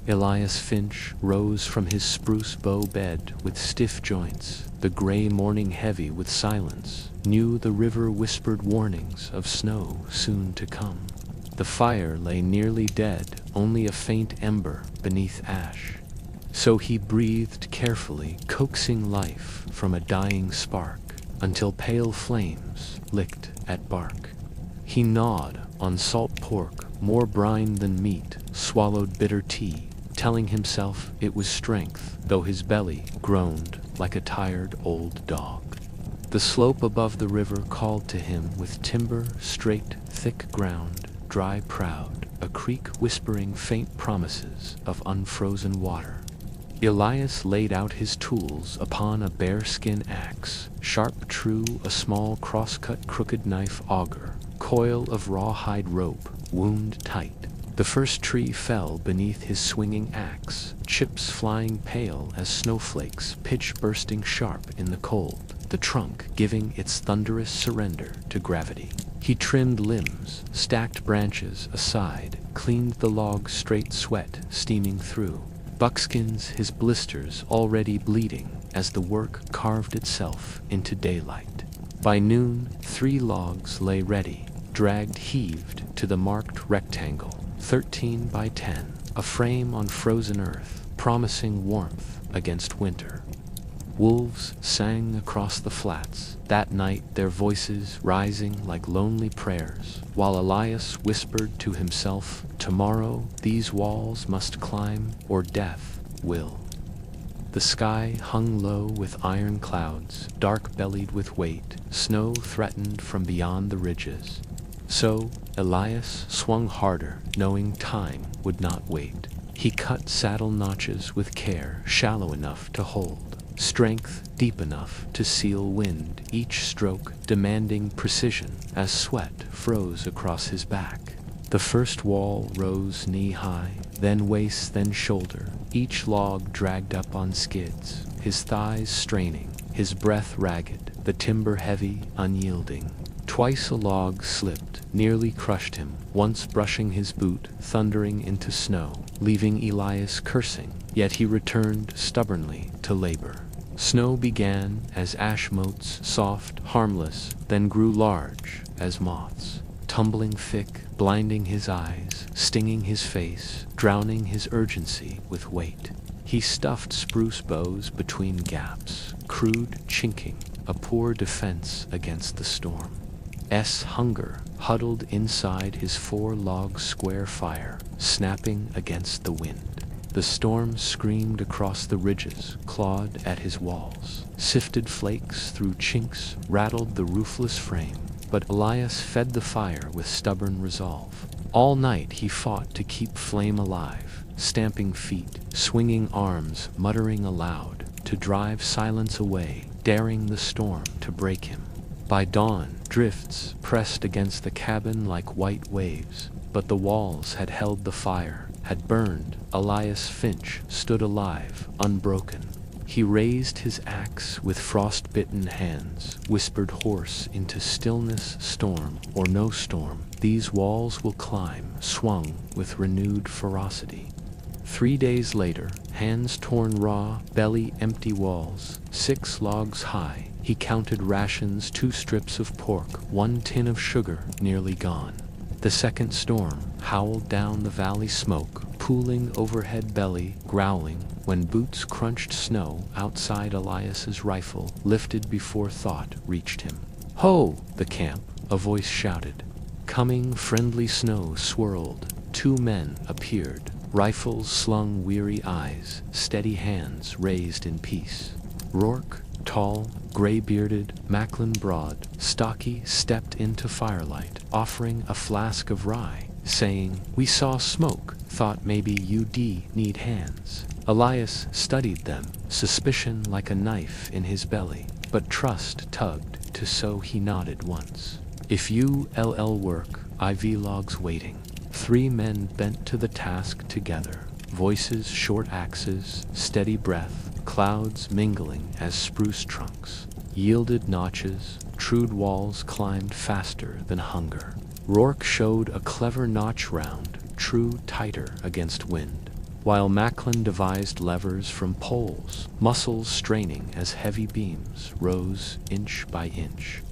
Elias Finch rose from his spruce bough bed with stiff joints, the gray morning heavy with silence, knew the river whispered warnings of snow soon to come. The fire lay nearly dead, only a faint ember beneath ash. So he breathed carefully, coaxing life from a dying spark, until pale flames licked at bark. He gnawed on salt pork, more brine than meat, swallowed bitter tea, telling himself it was strength, though his belly groaned like a tired old dog. The slope above the river called to him with timber, straight, thick ground, dry proud, a creek whispering faint promises of unfrozen water. Elias laid out his tools upon a bearskin axe, sharp true, a small cross-cut crooked knife auger, coil of rawhide rope, wound tight. The first tree fell beneath his swinging axe, chips flying pale as snowflakes, pitch bursting sharp in the cold, the trunk giving its thunderous surrender to gravity. He trimmed limbs, stacked branches aside, cleaned the log straight, sweat steaming through. Buckskins his blisters already bleeding as the work carved itself into daylight. By noon, 3 logs lay ready, dragged, heaved to the marked rectangle, 13 by 10, a frame on frozen earth, promising warmth against winter. Wolves sang across the flats, that night their voices rising like lonely prayers, while Elias whispered to himself, "Tomorrow these walls must climb, or death will." The sky hung low with iron clouds, dark-bellied with weight, snow threatened from beyond the ridges. So Elias swung harder, knowing time would not wait. He cut saddle notches with care, shallow enough to hold, strength deep enough to seal wind, each stroke demanding precision as sweat froze across his back. The first wall rose knee-high, then waist, then shoulder, each log dragged up on skids, his thighs straining, his breath ragged, the timber heavy, unyielding. Twice a log slipped, nearly crushed him, once brushing his boot, thundering into snow, leaving Elias cursing, yet he returned stubbornly to labor. Snow began as ash motes, soft, harmless, then grew large as moths, tumbling thick, blinding his eyes, stinging his face, drowning his urgency with weight. He stuffed spruce boughs between gaps, crude chinking, a poor defense against the storm. Hunger huddled inside his 4-log square fire, snapping against the wind. The storm screamed across the ridges, clawed at his walls, sifted flakes through chinks, rattled the roofless frame. But Elias fed the fire with stubborn resolve. All night he fought to keep flame alive, stamping feet, swinging arms, muttering aloud, to drive silence away, daring the storm to break him. By dawn, drifts pressed against the cabin like white waves, but the walls had held the fire, had burned. Elias Finch stood alive, unbroken. He raised his axe with frost-bitten hands, whispered hoarse into stillness, storm or no storm, these walls will climb, swung with renewed ferocity. 3 days later, hands torn raw, belly empty walls, 6 logs high, he counted rations, 2 strips of pork, 1 tin of sugar nearly gone. The second storm howled down the valley, smoke pooling overhead, belly growling, when boots crunched snow outside. Elias's rifle lifted before thought reached him. "Ho, the camp!" a voice shouted. Coming friendly snow swirled. 2 men appeared, rifles slung, weary eyes, steady hands raised in peace. Rourke, tall, gray-bearded, Macklin broad, stocky, stepped into firelight, offering a flask of rye, saying, "We saw smoke, thought maybe you'd need hands." Elias studied them, suspicion like a knife in his belly, but trust tugged to, so he nodded once. "If you work, IV logs waiting." 3 men bent to the task together, voices short, axes, steady breath, clouds mingling as spruce trunks, yielded notches, trued walls climbed faster than hunger. Rourke showed a clever notch round, true tighter against wind. while Macklin devised levers from poles, muscles straining as heavy beams rose inch by inch.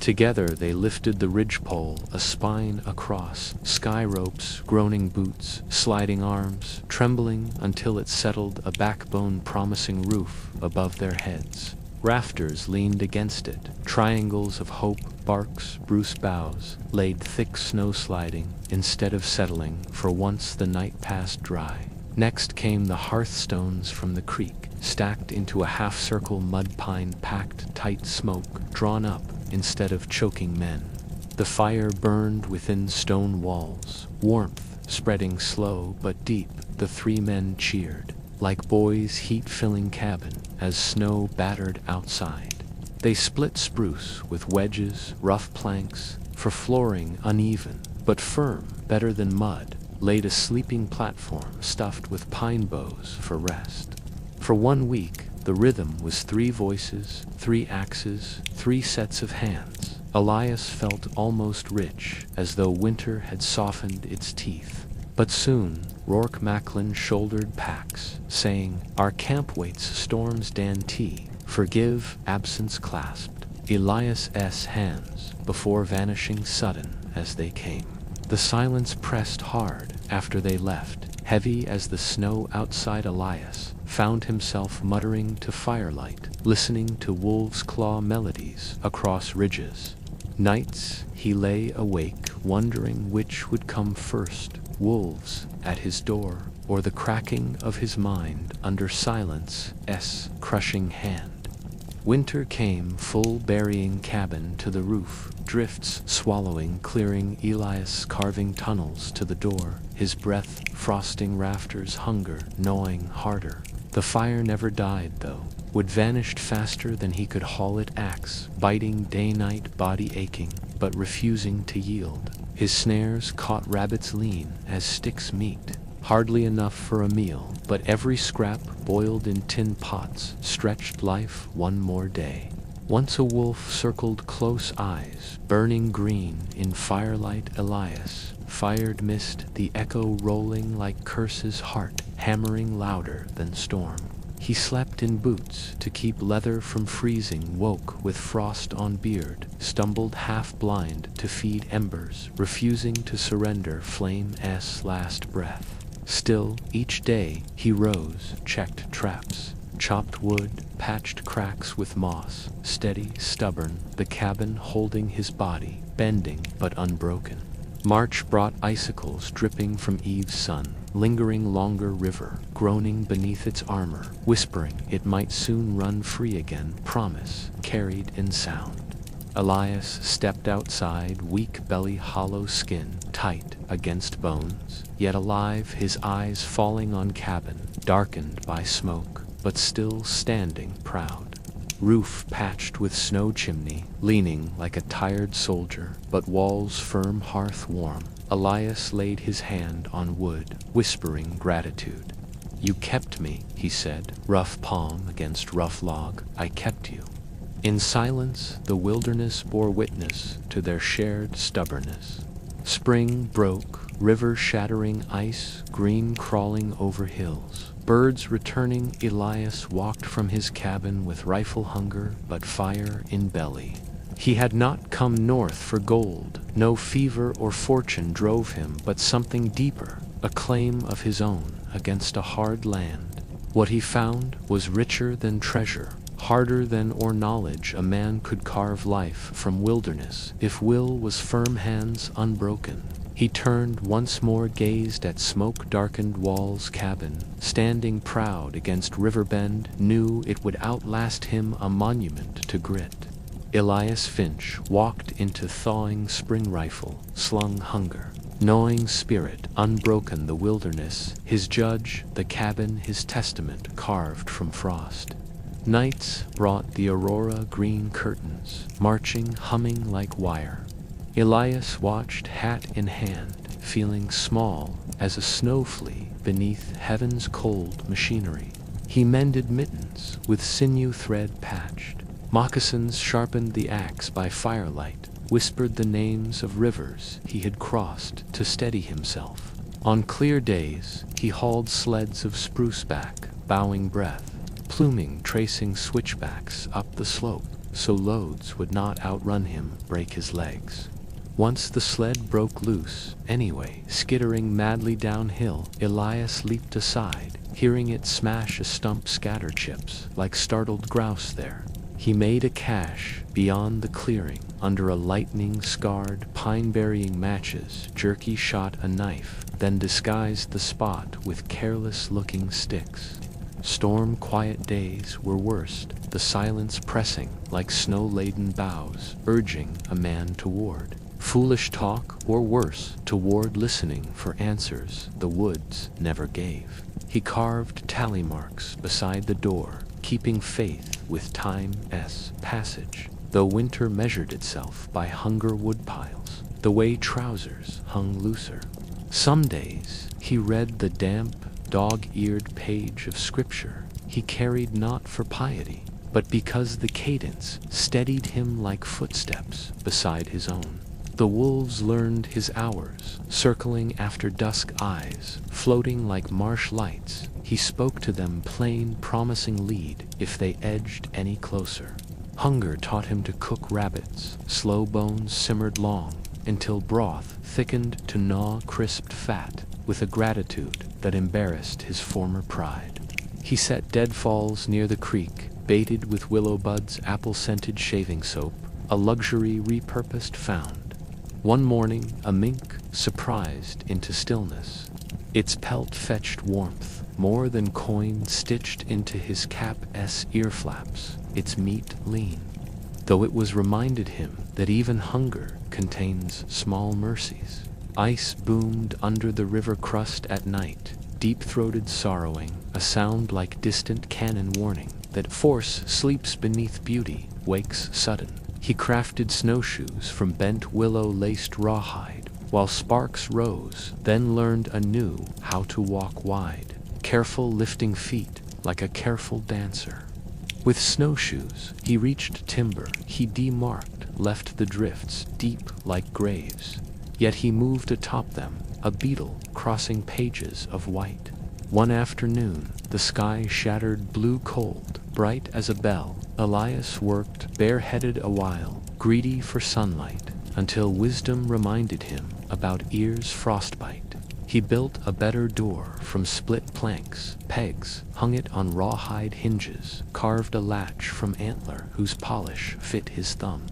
Together they lifted the ridgepole a spine across, sky ropes, groaning boots, sliding arms, trembling until it settled a backbone-promising roof above their heads. Rafters leaned against it, triangles of hope, barks, spruce boughs, laid thick snow sliding, instead of settling, for once the night passed dry. Next came the hearthstones from the creek, stacked into a half-circle mud pine packed tight smoke, drawn up instead of choking men. The fire burned within stone walls, warmth spreading slow but deep. The three men cheered, like boys' heat-filling cabin, as snow battered outside. They split spruce with wedges, rough planks, for flooring uneven, but firm, better than mud, laid a sleeping platform stuffed with pine boughs for rest. For 1 week, the rhythm was 3 voices, 3 axes, 3 sets of hands. Elias felt almost rich, as though winter had softened its teeth. But soon, Rourke Macklin shouldered packs, saying, "Our camp waits storms Dan T. Forgive," absence clasped Elias's hands before vanishing sudden as they came. The silence pressed hard after they left, heavy as the snow outside. Elias found himself muttering to firelight, listening to wolves' claw melodies across ridges. Nights he lay awake, wondering which would come first, wolves at his door, or the cracking of his mind under silence's crushing hand. Winter came, full burying cabin to the roof, drifts swallowing, clearing. Elias carving tunnels to the door, his breath frosting rafters, hunger gnawing harder. The fire never died, though, would vanished faster than he could haul it, axe biting, day-night, body aching, but refusing to yield. His snares caught rabbits lean as sticks meat, hardly enough for a meal, but every scrap boiled in tin pots stretched life one more day. Once a wolf circled close, eyes burning green in firelight. Elias fired mist, the echo rolling like curses, heart hammering louder than storm. He slept in boots to keep leather from freezing, woke with frost on beard, stumbled half blind to feed embers, refusing to surrender flame's last breath. Still, each day he rose, checked traps, chopped wood, patched cracks with moss, steady, stubborn, the cabin holding his body, bending but unbroken. March brought icicles dripping from Eve's sun, lingering longer, river groaning beneath its armor, whispering it might soon run free again, promise carried in sound. Elias stepped outside, weak belly, hollow skin, tight against bones, yet alive, his eyes falling on cabin, darkened by smoke, but still standing proud. Roof patched with snow, chimney leaning like a tired soldier, but walls firm, hearth warm. Elias laid his hand on wood, whispering gratitude. "You kept me," he said, rough palm against rough log. "I kept you." In silence, the wilderness bore witness to their shared stubbornness. Spring broke, river shattering ice, green crawling over hills. Birds returning. Elias walked from his cabin with rifle hunger but fire in belly. He had not come north for gold, no fever or fortune drove him, but something deeper, a claim of his own against a hard land. What he found was richer than treasure, harder than or knowledge. A man could carve life from wilderness if will was firm, hands unbroken. He turned once more, gazed at smoke-darkened walls, cabin, standing proud against riverbend, knew it would outlast him, a monument to grit. Elias Finch walked into thawing spring, rifle slung, hunger gnawing, spirit unbroken. The wilderness, his judge, the cabin, his testament carved from frost. Nights brought the aurora, green curtains, marching, humming like wire. Elias watched, hat in hand, feeling small as a snow flea beneath heaven's cold machinery. He mended mittens with sinew thread patched. Moccasins sharpened the axe by firelight, whispered the names of rivers he had crossed to steady himself. On clear days, he hauled sleds of spruceback, bowing breath, pluming tracing switchbacks up the slope, so loads would not outrun him, break his legs. Once the sled broke loose, anyway, skittering madly downhill, Elias leaped aside, hearing it smash a stump scatter chips like startled grouse there. He made a cache beyond the clearing, under a lightning-scarred, pine-burying matches, jerky shot a knife, then disguised the spot with careless-looking sticks. Storm-quiet days were worst, the silence pressing like snow-laden boughs, urging a man toward. Foolish talk, or worse, toward listening for answers the woods never gave. He carved tally marks beside the door, keeping faith with time's passage, though winter measured itself by hunger woodpiles, the way trousers hung looser. Some days he read the damp, dog-eared page of scripture he carried not for piety, but because the cadence steadied him like footsteps beside his own. The wolves learned his hours, circling after dusk eyes, floating like marsh lights. He spoke to them plain, promising lead if they edged any closer. Hunger taught him to cook rabbits, slow bones simmered long, until broth thickened to gnaw crisped fat, with a gratitude that embarrassed his former pride. He set deadfalls near the creek, baited with willow buds, apple-scented shaving soap, a luxury repurposed found. One morning, a mink surprised into stillness. Its pelt fetched warmth, more than coin stitched into his cap's ear flaps, its meat lean. Though it was reminded him that even hunger contains small mercies. Ice boomed under the river crust at night, deep-throated sorrowing, a sound like distant cannon warning that force sleeps beneath beauty, wakes sudden. He crafted snowshoes from bent willow-laced rawhide, while sparks rose, then learned anew how to walk wide, careful lifting feet like a careful dancer. With snowshoes, he reached timber he demarked, left the drifts deep like graves. Yet he moved atop them, a beetle crossing pages of white. One afternoon, the sky shattered blue cold, bright as a bell. Elias worked bareheaded a while, greedy for sunlight, until wisdom reminded him about ears frostbite. He built a better door from split planks, pegs, hung it on rawhide hinges, carved a latch from antler whose polish fit his thumb.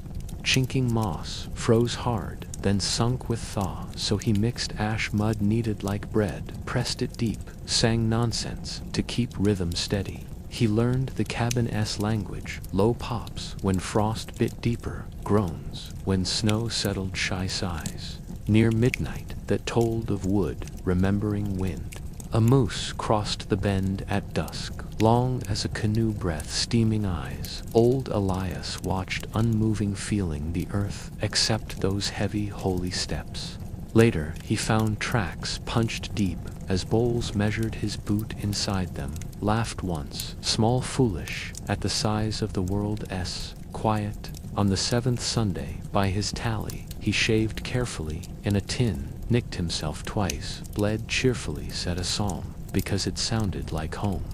Chinking moss froze hard, then sunk with thaw, so he mixed ash mud kneaded like bread, pressed it deep, sang nonsense to keep rhythm steady. He learned the cabin's language, low pops when frost bit deeper, groans when snow settled shy sighs. Near midnight that told of wood, remembering wind. A moose crossed the bend at dusk, long as a canoe breath, steaming eyes. Old Elias watched unmoving, feeling the earth accept those heavy, holy steps. Later, he found tracks punched deep as bowls measured his boot inside them, laughed once, small foolish, at the size of the world's, quiet. On the seventh Sunday, by his tally, he shaved carefully in a tin, nicked himself twice, bled cheerfully, said a psalm, because it sounded like home.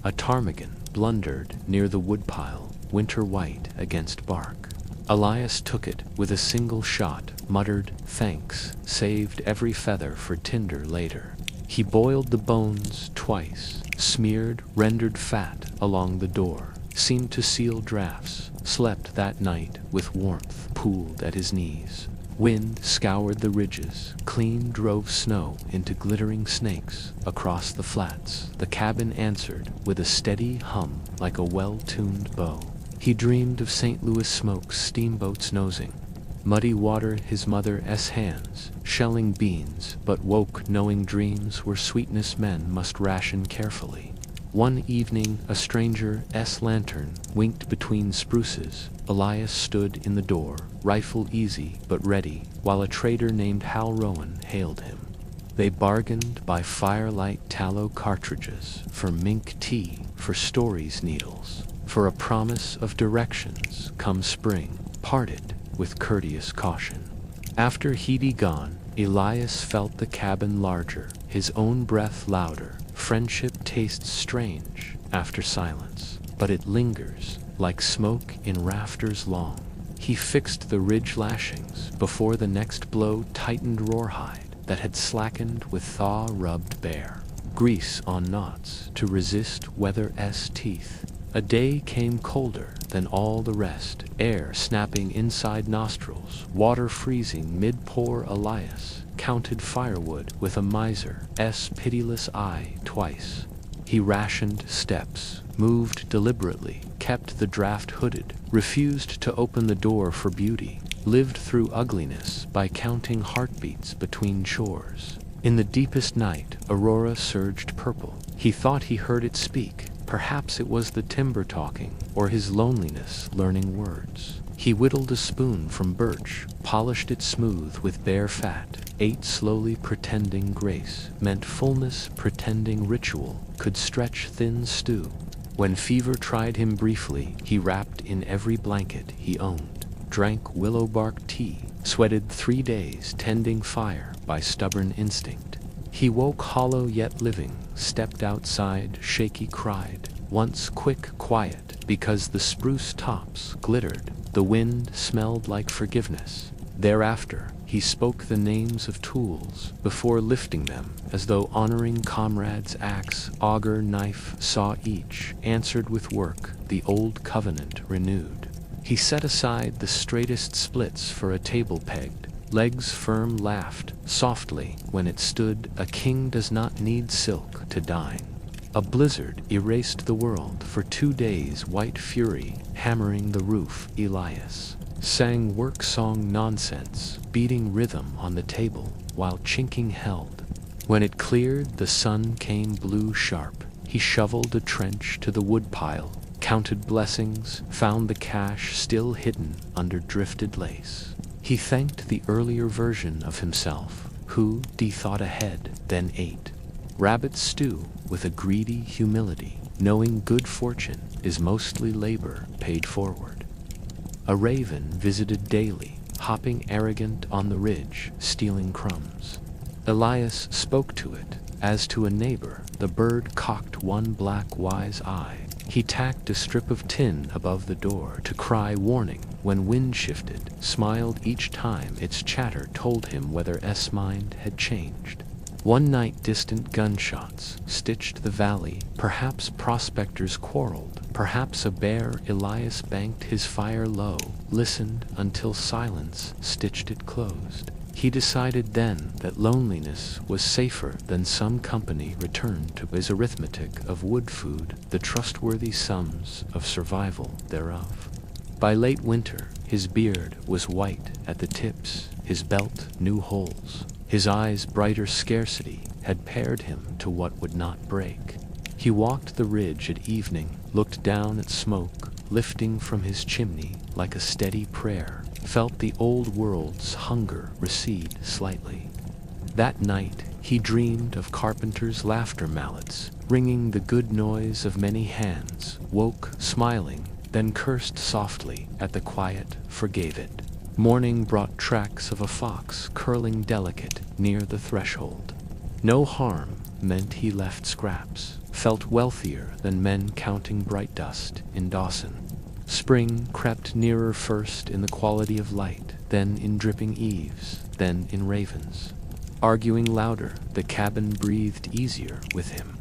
A ptarmigan blundered near the woodpile, winter white against bark. Elias took it with a single shot, muttered, thanks, saved every feather for tinder later. He boiled the bones twice, smeared rendered fat along the door, seemed to seal drafts, slept that night with warmth pooled at his knees. Wind scoured the ridges, clean drove snow into glittering snakes across the flats. The cabin answered with a steady hum like a well-tuned bow. He dreamed of St. Louis smokes, steamboats nosing, muddy water his mother's hands, shelling beans, but woke knowing dreams were sweetness men must ration carefully. One evening a stranger's lantern winked between spruces. Elias stood in the door, rifle easy but ready, while a trader named Hal Rowan hailed him. They bargained by firelight tallow cartridges, for mink tea, for stories needles, for a promise of directions come spring, parted with courteous caution. After he'd gone, Elias felt the cabin larger, his own breath louder. Friendship tastes strange after silence, but it lingers like smoke in rafters long. He fixed the ridge lashings before the next blow tightened rawhide that had slackened with thaw rubbed bare. Grease on knots to resist weather's teeth. A day came colder than all the rest, air snapping inside nostrils, water freezing mid-pour. Elias counted firewood with a miser's pitiless eye twice. He rationed steps, moved deliberately, kept the draft hooded, refused to open the door for beauty, lived through ugliness by counting heartbeats between chores. In the deepest night, Aurora surged purple. He thought he heard it speak. Perhaps it was the timber talking, or his loneliness learning words. He whittled a spoon from birch, polished it smooth with bare fat, ate slowly pretending grace meant fullness, pretending ritual could stretch thin stew. When fever tried him briefly, he wrapped in every blanket he owned, drank willow bark tea, sweated 3 days tending fire by stubborn instinct. He woke hollow yet living, stepped outside, shaky cried, once quick quiet, because the spruce tops glittered, the wind smelled like forgiveness. Thereafter, he spoke the names of tools before lifting them, as though honoring comrades' axe, auger, knife, saw each, answered with work, the old covenant renewed. He set aside the straightest splits for a table pegged, legs firm, laughed softly when it stood. A king does not need silk to dine. A blizzard erased the world for 2 days. White fury hammering the roof. Elias sang work song nonsense, beating rhythm on the table while chinking held. When it cleared, the sun came blue sharp. He shoveled a trench to the woodpile, counted blessings, found the cash still hidden under drifted lace. He thanked the earlier version of himself, who thought ahead, then ate rabbit stew with a greedy humility, knowing good fortune is mostly labor paid forward. A raven visited daily, hopping arrogant on the ridge, stealing crumbs. Elias spoke to it, as to a neighbor. The bird cocked one black wise eye. He tacked a strip of tin above the door to cry warning when wind shifted, smiled each time its chatter told him weather's mind had changed. One night distant gunshots stitched the valley, perhaps prospectors quarreled, perhaps a bear. Elias banked his fire low, listened until silence stitched it closed. He decided then that loneliness was safer than some company. Returned to his arithmetic of wood food, the trustworthy sums of survival thereof. By late winter, his beard was white at the tips, his belt new holes. His eyes' brighter scarcity had paired him to what would not break. He walked the ridge at evening, looked down at smoke lifting from his chimney like a steady prayer, felt the old world's hunger recede slightly. That night he dreamed of carpenters' laughter mallets, ringing the good noise of many hands, woke smiling, then cursed softly at the quiet, forgave it. Morning brought tracks of a fox curling delicate near the threshold. No harm meant he left scraps, felt wealthier than men counting bright dust in Dawson. Spring crept nearer, first in the quality of light, then in dripping eaves, then in ravens. Arguing louder, the cabin breathed easier with him.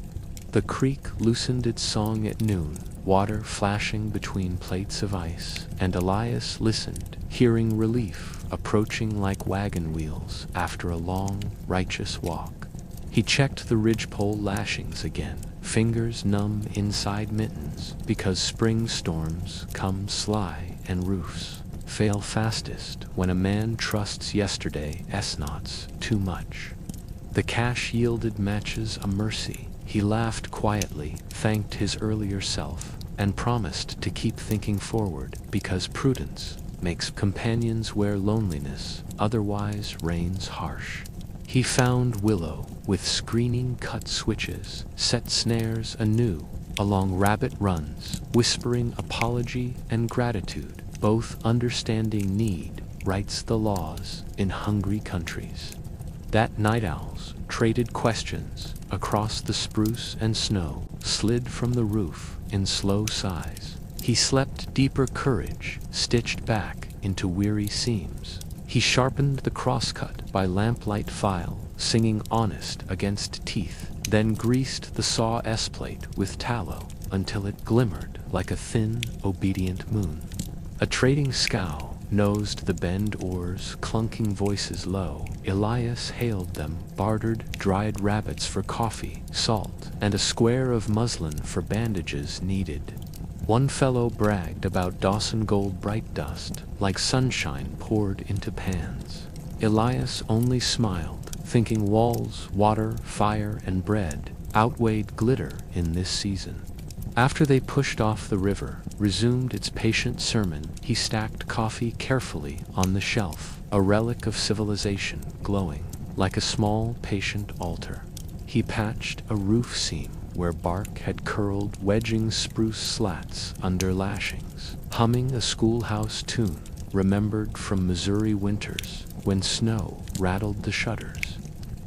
The creek loosened its song at noon, water flashing between plates of ice, and Elias listened, hearing relief approaching like wagon wheels after a long, righteous walk. He checked the ridgepole lashings again, fingers numb inside mittens, because spring storms come sly and roofs fail fastest when a man trusts yesterday's knots too much. The cash yielded matches a mercy. He laughed quietly, thanked his earlier self, and promised to keep thinking forward, because prudence makes companions where loneliness otherwise reigns harsh. He found willow with screening cut switches, set snares anew along rabbit runs, whispering apology and gratitude, both understanding need writes the laws in hungry countries. That night owls traded questions across the spruce, and snow slid from the roof in slow sighs. He slept deeper, courage stitched back into weary seams. He sharpened the crosscut by lamplight file, singing honest against teeth, then greased the saw S-plate with tallow until it glimmered like a thin, obedient moon. A trading scow nosed the bend oars, clunking voices low. Elias hailed them, bartered dried rabbits for coffee, salt, and a square of muslin for bandages needed. One fellow bragged about Dawson gold bright dust, like sunshine poured into pans. Elias only smiled, thinking walls, water, fire, and bread outweighed glitter in this season. After they pushed off the river, resumed its patient sermon, he stacked coffee carefully on the shelf, a relic of civilization glowing like a small, patient altar. He patched a roof seam where bark had curled, wedging spruce slats under lashings, humming a schoolhouse tune remembered from Missouri winters when snow rattled the shutters.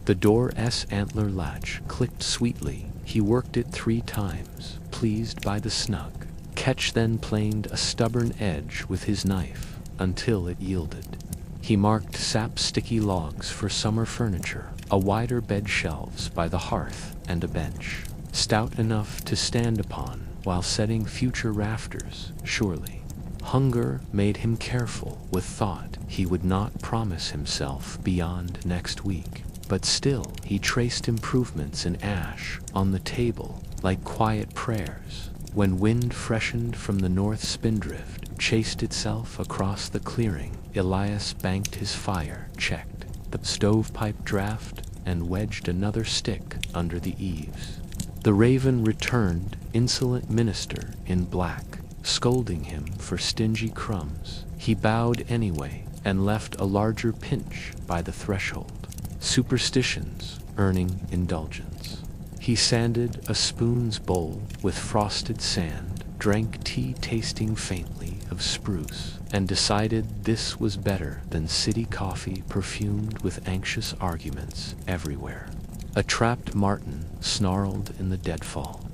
The door's antler latch clicked sweetly. He worked it 3 times, pleased by the snug. Ketch then planed a stubborn edge with his knife until it yielded. He marked sap-sticky logs for summer furniture, a wider bed, shelves by the hearth, and a bench, stout enough to stand upon while setting future rafters, surely. Hunger made him careful with thought. He would not promise himself beyond next week. But still he traced improvements in ash on the table like quiet prayers. When wind freshened from the north, spindrift chased itself across the clearing. Elias banked his fire, checked the stovepipe draft, and wedged another stick under the eaves. The raven returned, insolent minister in black, scolding him for stingy crumbs. He bowed anyway and left a larger pinch by the threshold. Superstitions earning indulgence. He sanded a spoon's bowl with frosted sand, drank tea tasting faintly of spruce, and decided this was better than city coffee perfumed with anxious arguments everywhere. A trapped marten snarled in the deadfall.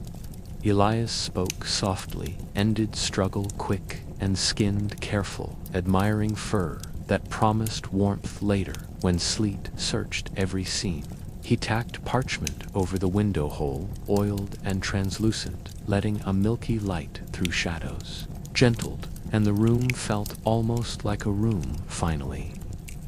Elias spoke softly, ended struggle quick, and skinned careful, admiring fur that promised warmth later when sleet searched every seam. He tacked parchment over the window hole, oiled and translucent, letting a milky light through shadows. Gentled, and the room felt almost like a room finally.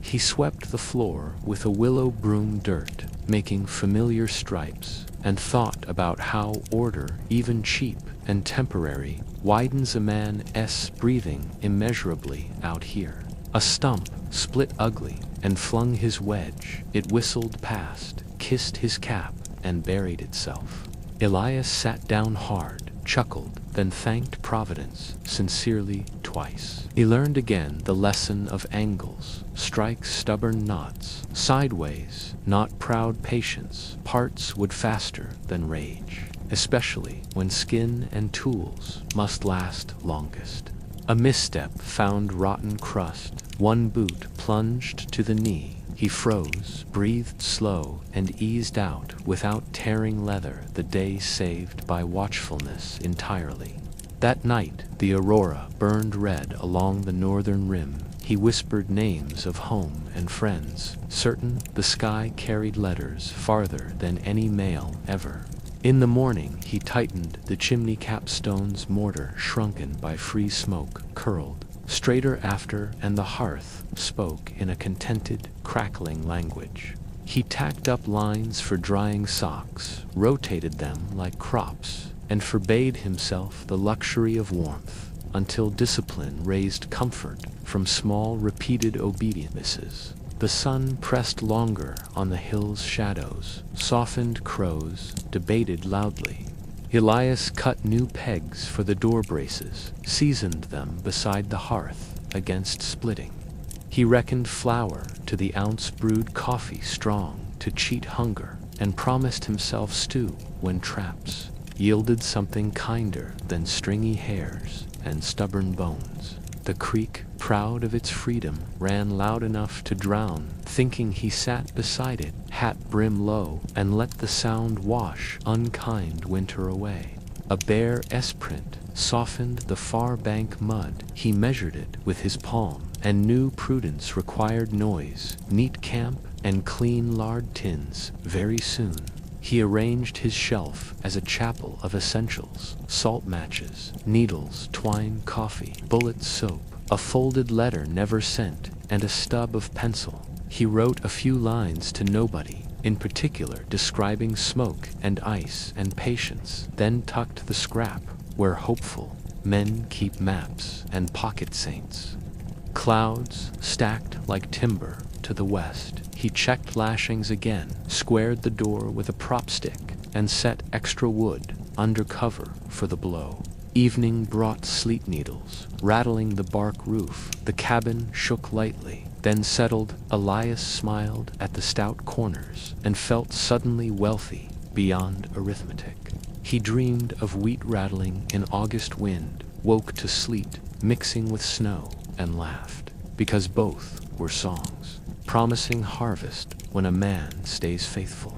He swept the floor with a willow broom dirt, making familiar stripes, and thought about how order, even cheap and temporary, widens a man's breathing immeasurably out here. A stump split ugly and flung his wedge. It whistled past, kissed his cap, and buried itself. Elias sat down hard, chuckled, then thanked Providence sincerely twice. He learned again the lesson of angles. Strike stubborn knots, sideways, not proud patience. Parts would faster than rage, especially when skin and tools must last longest. A misstep found rotten crust. One boot plunged to the knee. He froze, breathed slow, and eased out without tearing leather. The day saved by watchfulness entirely. That night, the aurora burned red along the northern rim. He whispered names of home and friends, certain the sky carried letters farther than any mail ever. In the morning, he tightened the chimney capstone's mortar, shrunken by free smoke, curled straighter after, and the hearth spoke in a contented, crackling language. He tacked up lines for drying socks, rotated them like crops, and forbade himself the luxury of warmth until discipline raised comfort from small, repeated obediences. The sun pressed longer on the hill's shadows. Softened crows debated loudly. Elias cut new pegs for the door braces, seasoned them beside the hearth against splitting. He reckoned flour to the ounce, brewed coffee strong to cheat hunger, and promised himself stew when traps yielded something kinder than stringy hairs and stubborn bones. The creek proud of its freedom, ran loud enough to drown, thinking he sat beside it, hat brim low, and let the sound wash unkind winter away. A bare S-print softened the far bank mud. He measured it with his palm, and knew prudence required noise, neat camp, and clean lard tins. Very soon he arranged his shelf as a chapel of essentials: salt matches, needles, twine, coffee, bullet soap, a folded letter never sent, and a stub of pencil. He wrote a few lines to nobody, in particular describing smoke and ice and patience, then tucked the scrap where hopeful men keep maps and pocket saints. Clouds stacked like timber to the west. He checked lashings again, squared the door with a prop stick, and set extra wood under cover for the blow. Evening brought sleet needles, rattling the bark roof. The cabin shook lightly, then settled. Elias smiled at the stout corners and felt suddenly wealthy beyond arithmetic. He dreamed of wheat rattling in August wind, woke to sleet mixing with snow, and laughed, because both were songs, promising harvest when a man stays faithful.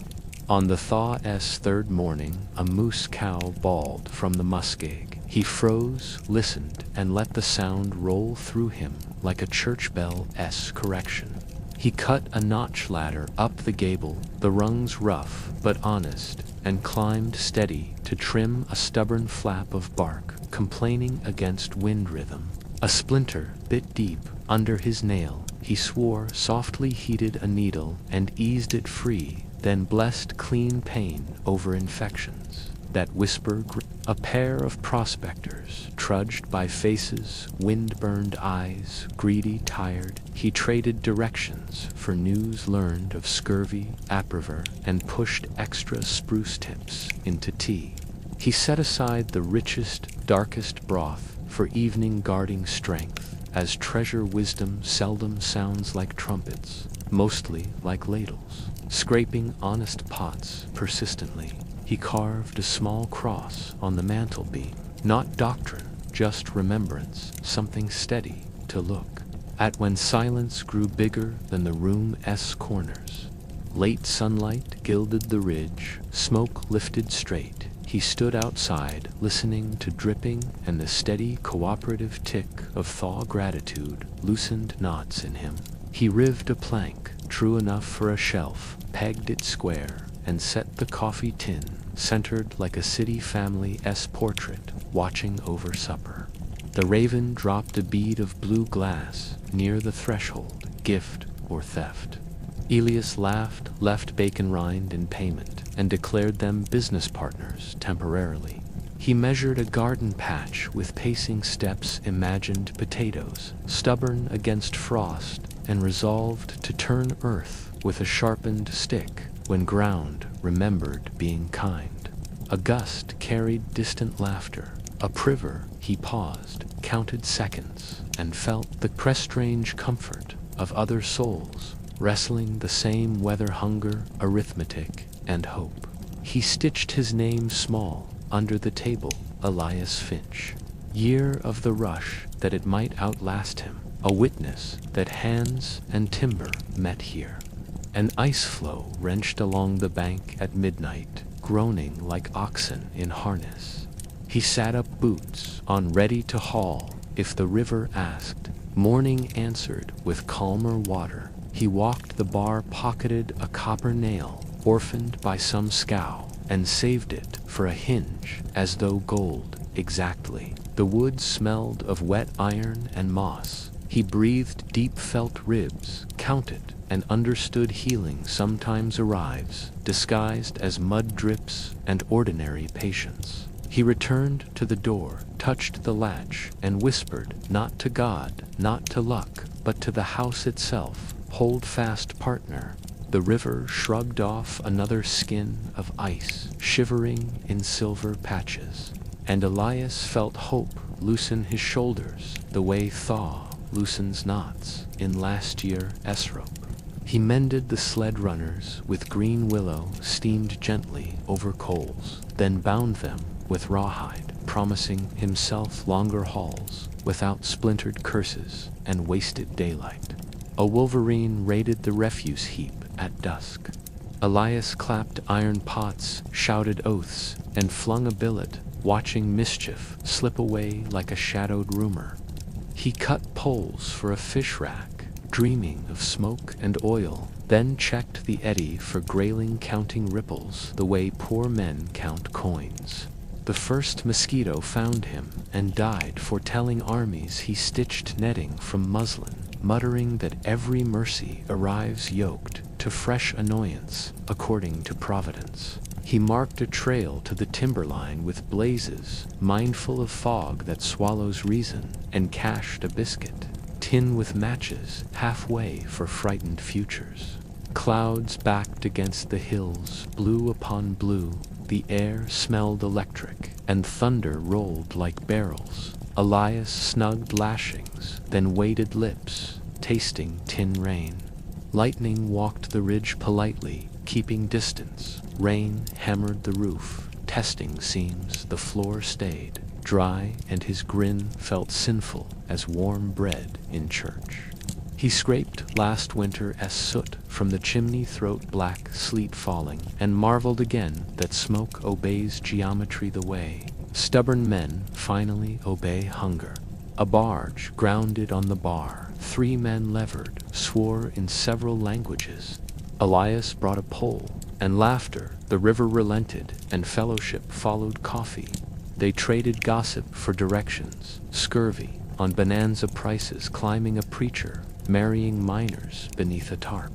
On the thaw-s third morning, a moose cow bawled from the muskeg. He froze, listened, and let the sound roll through him like a church bell's correction. He cut a notch ladder up the gable, the rungs rough but honest, and climbed steady to trim a stubborn flap of bark, complaining against wind rhythm. A splinter bit deep under his nail. He swore, softly heated a needle and eased it free, then blessed clean pain over infections that whisper. A pair of prospectors trudged by faces, wind-burned eyes, greedy, tired. He traded directions for news learned of scurvy, apriver, and pushed extra spruce tips into tea. He set aside the richest, darkest broth for evening guarding strength, as treasure wisdom seldom sounds like trumpets, mostly like ladles. Scraping honest pots persistently, he carved a small cross on the mantel beam. Not doctrine, just remembrance, something steady to look at when silence grew bigger than the room's corners. Late sunlight gilded the ridge, smoke lifted straight. He stood outside, listening to dripping, and the steady cooperative tick of thaw gratitude loosened knots in him. He rived a plank, true enough for a shelf, pegged it square, and set the coffee tin, centered like a city family's portrait, watching over supper. The raven dropped a bead of blue glass near the threshold, gift or theft. Elias laughed, left bacon rind in payment, and declared them business partners temporarily. He measured a garden patch with pacing steps, imagined potatoes, stubborn against frost, and resolved to turn earth with a sharpened stick when ground remembered being kind. A gust carried distant laughter. A priver, he paused, counted seconds, and felt the prestrange comfort of other souls wrestling the same weather hunger, arithmetic, and hope. He stitched his name small under the table, Elias Finch. Year of the rush that it might outlast him, a witness that hands and timber met here. An ice floe wrenched along the bank at midnight, groaning like oxen in harness. He sat up, boots on, ready to haul if the river asked. Morning answered with calmer water. He walked the bar, pocketed a copper nail, orphaned by some scow, and saved it for a hinge, as though gold, exactly. The wood smelled of wet iron and moss. He breathed deep, felt ribs, counted, and understood healing sometimes arrives, disguised as mud drips and ordinary patience. He returned to the door, touched the latch, and whispered, not to God, not to luck, but to the house itself, hold fast, partner. The river shrugged off another skin of ice, shivering in silver patches, and Elias felt hope loosen his shoulders the way thaw loosens knots in last year's rope. He mended the sled runners with green willow steamed gently over coals, then bound them with rawhide. promising himself longer hauls without splintered curses and wasted daylight. A wolverine raided the refuse heap at dusk. Elias clapped iron pots, shouted oaths, and flung a billet, watching mischief slip away like a shadowed rumor. He cut poles for a fish rack, dreaming of smoke and oil, then checked the eddy for grayling, counting ripples the way poor men count coins. The first mosquito found him and died, foretelling armies. He stitched netting from muslin, muttering that every mercy arrives yoked to fresh annoyance according to providence. He marked a trail to the timberline with blazes, mindful of fog that swallows reason, and cached a biscuit tin with matches halfway for frightened futures. Clouds backed against the hills, blue upon blue. The air smelled electric, and thunder rolled like barrels. Elias snugged lashings, then weighted lips, tasting tin rain. Lightning walked the ridge politely, keeping distance. Rain hammered the roof, testing seams. The floor stayed dry, and his grin felt sinful as warm bread in church. He scraped last winter as soot from the chimney throat, black sleet falling, and marveled again that smoke obeys geometry the way stubborn men finally obey hunger. A barge grounded on the bar. 3 men levered, swore in several languages. Elias brought a pole, and laughter. The river relented, and fellowship followed coffee. They traded gossip for directions, scurvy on bonanza prices, climbing a preacher, marrying miners beneath a tarp.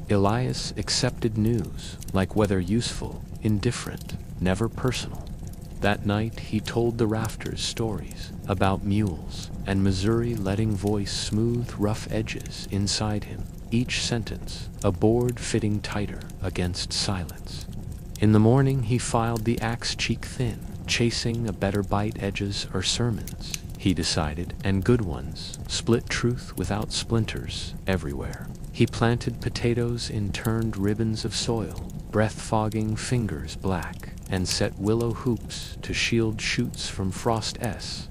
Elias accepted news like weather, useful, indifferent, never personal. That night he told the rafters stories about mules and Missouri, letting voice smooth rough edges inside him, each sentence a board fitting tighter against silence. In the morning he filed the axe cheek thin, chasing a better bite. Edges or sermons, he decided, and good ones, split truth without splinters everywhere. He planted potatoes in turned ribbons of soil, breath-fogging fingers black, and set willow hoops to shield shoots from frost.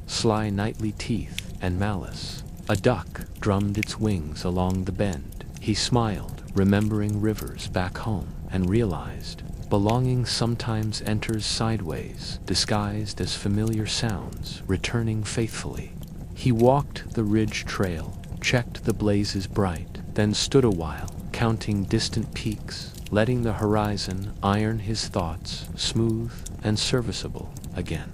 Sly nightly teeth and malice. A duck drummed its wings along the bend. He smiled, remembering rivers back home, and realized belonging sometimes enters sideways, disguised as familiar sounds, returning faithfully. He walked the ridge trail, checked the blazes bright, then stood a while, counting distant peaks, letting the horizon iron his thoughts, smooth and serviceable again.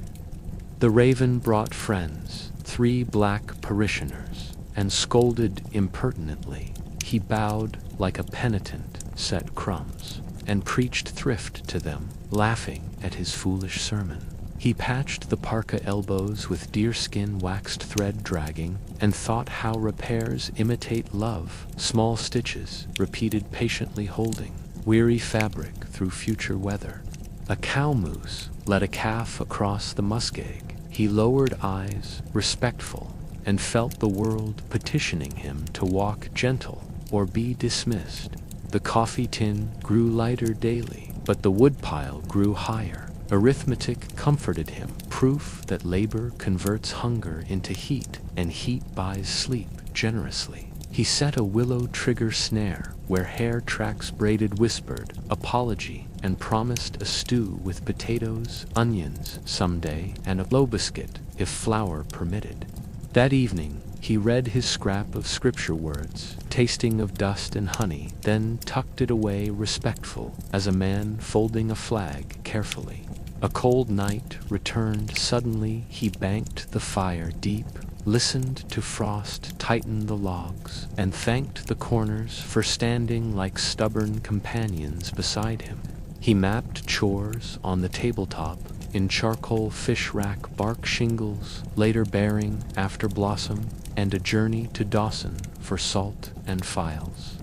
The raven brought friends, 3 black parishioners, and scolded impertinently. He bowed like a penitent, set crumbs, and preached thrift to them, laughing at his foolish sermon. He patched the parka elbows with deerskin waxed thread dragging, and thought how repairs imitate love, small stitches, repeated patiently holding weary fabric through future weather. A cow moose led a calf across the muskeg. He lowered eyes, respectful, and felt the world petitioning him to walk gentle or be dismissed. The coffee tin grew lighter daily, but the woodpile grew higher. Arithmetic comforted him, proof that labor converts hunger into heat, and heat buys sleep generously. He set a willow trigger snare where hair tracks braided, whispered apology, and promised a stew with potatoes, onions someday, and a low biscuit if flour permitted. That evening he read his scrap of scripture words, tasting of dust and honey, then tucked it away, respectful as a man folding a flag carefully. A cold night returned suddenly. He banked the fire deep, listened to frost tighten the logs, and thanked the corners for standing like stubborn companions beside him. He mapped chores on the tabletop in charcoal, fish rack, bark shingles, later bearing after blossom, and a journey to Dawson for salt and files.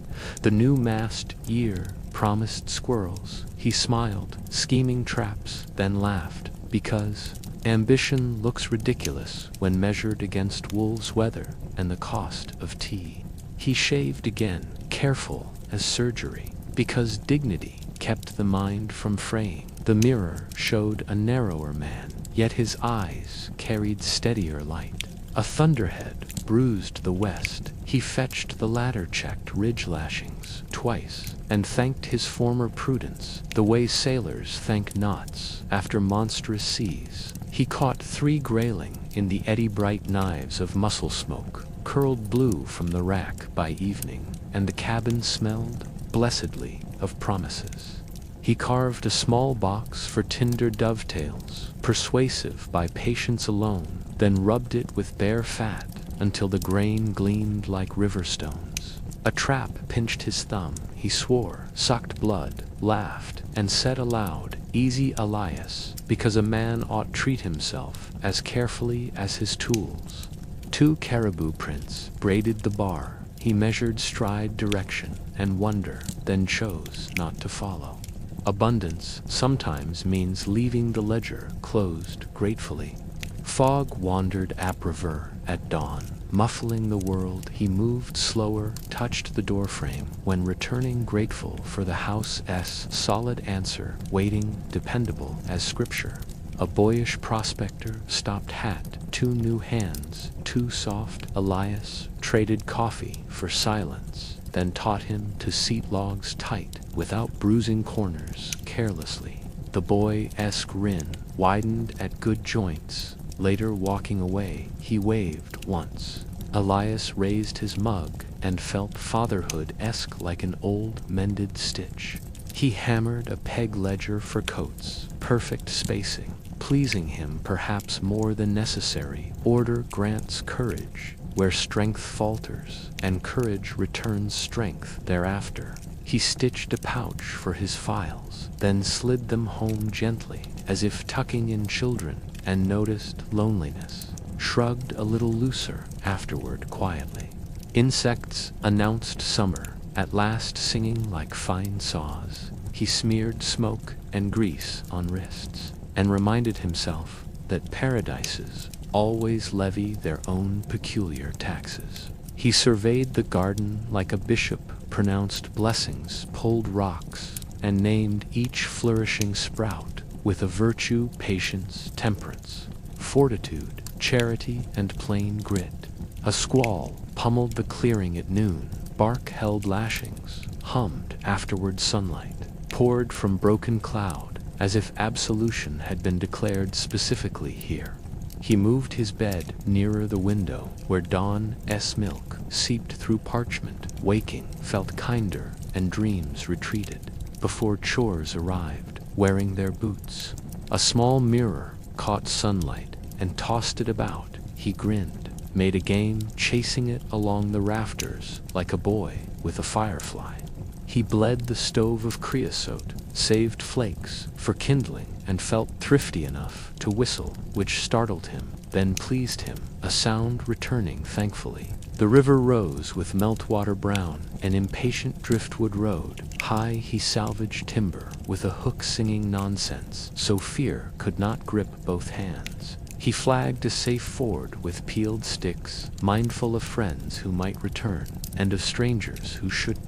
The new mast year promised squirrels. He smiled, scheming traps, then laughed, because ambition looks ridiculous when measured against wolves' weather and the cost of tea. He shaved again, careful as surgery, because dignity kept the mind from fraying. The mirror showed a narrower man, yet his eyes carried steadier light. A thunderhead bruised the west. He fetched the ladder-checked ridge lashings twice, and thanked his former prudence, the way sailors thank knots after monstrous seas. He caught 3 grayling in the eddy-bright knives of mussel smoke, curled blue from the rack by evening, and the cabin smelled, blessedly, of promises. He carved a small box for tinder dovetails, persuasive by patience alone, then rubbed it with bare fat until the grain gleamed like river stones. A trap pinched his thumb, he swore, sucked blood, laughed, and said aloud, "Easy, Elias, because a man ought treat himself as carefully as his tools." 2 caribou prints braided the bar. He measured stride direction and wonder, then chose not to follow. Abundance sometimes means leaving the ledger closed gratefully. Fog wandered apriver at dawn, muffling the world. He moved slower, touched the doorframe, when returning grateful for the house's solid answer, waiting, dependable as scripture. A boyish prospector, stopped hat, 2 new hands, too soft. Elias traded coffee for silence, then taught him to seat logs tight without bruising corners carelessly. The boy-esque grin widened at good joints. Later, walking away, he waved once. Elias raised his mug and felt fatherhood-esque like an old mended stitch. He hammered a peg ledger for coats, perfect spacing, pleasing him perhaps more than necessary. Order grants courage where strength falters, and courage returns strength thereafter. He stitched a pouch for his files, then slid them home gently, as if tucking in children, and noticed loneliness. Shrugged a little looser afterward quietly. Insects announced summer, at last singing like fine saws. He smeared smoke and grease on wrists, and reminded himself that paradises always levy their own peculiar taxes. He surveyed the garden like a bishop, pronounced blessings, pulled rocks, and named each flourishing sprout with a virtue, patience, temperance, fortitude, charity, and plain grit. A squall pummeled the clearing at noon. Bark held lashings, hummed afterward. Sunlight poured from broken cloud, as if absolution had been declared specifically here. He moved his bed nearer the window, where dawn's milk seeped through parchment. Waking felt kinder, and dreams retreated before chores arrived, wearing their boots. A small mirror caught sunlight and tossed it about. He grinned, made a game, chasing it along the rafters like a boy with a firefly. He bled the stove of creosote, saved flakes for kindling, and felt thrifty enough to whistle, which startled him, then pleased him, a sound returning thankfully. The river rose with meltwater brown, an impatient driftwood road. High he salvaged timber with a hook singing nonsense, so fear could not grip both hands. He flagged a safe ford with peeled sticks, mindful of friends who might return, and of strangers who shouldn't.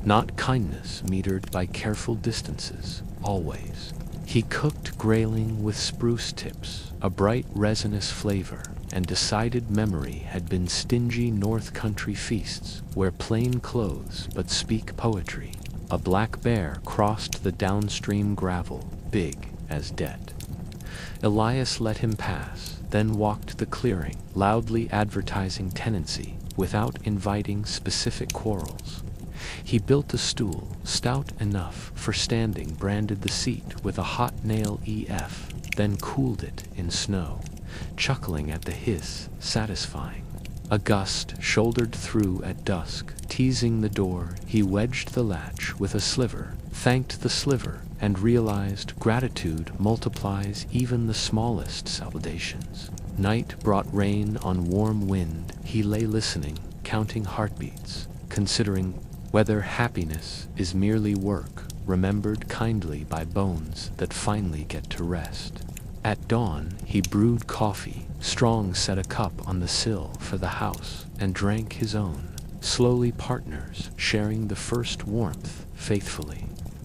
Not kindness metered by careful distances, always. He cooked grayling with spruce tips, a bright resinous flavor, and decided memory had been stingy north country feasts, where plain clothes but speak poetry. A black bear crossed the downstream gravel, big as debt. Elias let him pass, then walked the clearing, loudly advertising tenancy, without inviting specific quarrels. He built a stool, stout enough for standing, branded the seat with a hot nail EF, then cooled it in snow, chuckling at the hiss, satisfying. A gust shouldered through at dusk, teasing the door. He wedged the latch with a sliver, thanked the sliver, and realized gratitude multiplies even the smallest salutations. Night brought rain on warm wind. He lay listening, counting heartbeats, considering whether happiness is merely work, remembered kindly by bones that finally get to rest. At dawn, he brewed coffee. Strong set a cup on the sill for the house and drank his own. Slowly partners, sharing the first warmth faithfully.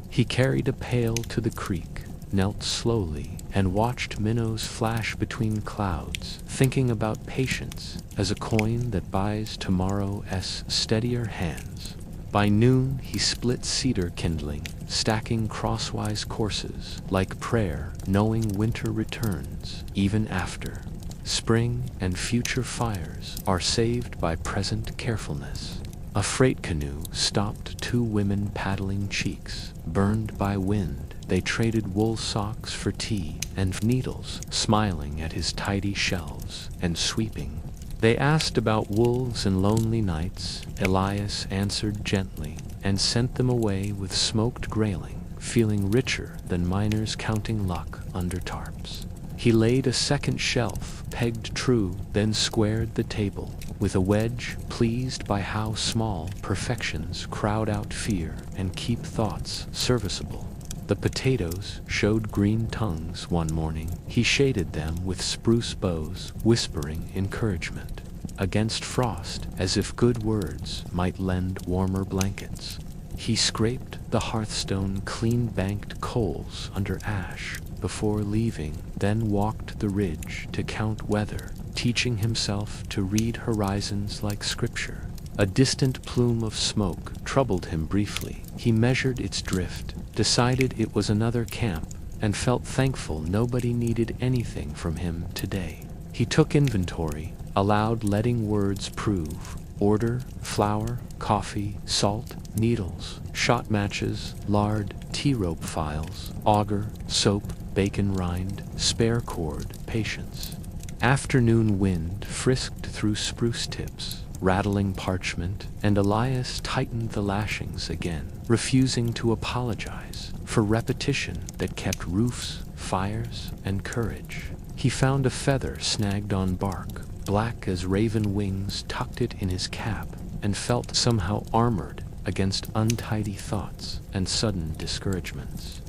He carried a pail to the creek, knelt slowly, and watched minnows flash between clouds, thinking about patience as a coin that buys tomorrow's steadier hands. By noon he split cedar kindling, stacking crosswise courses, like prayer, knowing winter returns, even after. Spring and future fires are saved by present carefulness. A freight canoe stopped 2 women paddling cheeks, burned by wind. They traded wool socks for tea and needles, smiling at his tidy shelves and sweeping. They asked about wolves and lonely nights. Elias answered gently and sent them away with smoked grayling, feeling richer than miners counting luck under tarps. He laid a second shelf, pegged true, then squared the table with a wedge, pleased by how small perfections crowd out fear and keep thoughts serviceable. The potatoes showed green tongues one morning. He shaded them with spruce boughs, whispering encouragement against frost, as if good words might lend warmer blankets. He scraped the hearthstone clean-banked coals under ash before leaving, then walked the ridge to count weather, teaching himself to read horizons like scripture. A distant plume of smoke troubled him briefly. He measured its drift, decided it was another camp, and felt thankful nobody needed anything from him today. He took inventory, aloud, letting words prove: order, flour, coffee, salt, needles, shot matches, lard, tea-rope files, auger, soap, bacon rind, spare cord, patience. Afternoon wind frisked through spruce tips, rattling parchment, and Elias tightened the lashings again, refusing to apologize for repetition that kept roofs, fires, and courage. He found a feather snagged on bark, black as raven wings, tucked it in his cap, and felt somehow armored against untidy thoughts and sudden discouragements.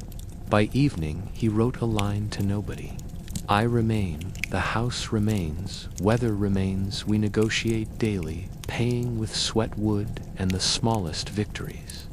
By evening, he wrote a line to nobody. I remain, the house remains, weather remains, we negotiate daily, paying with sweat wood and the smallest victories.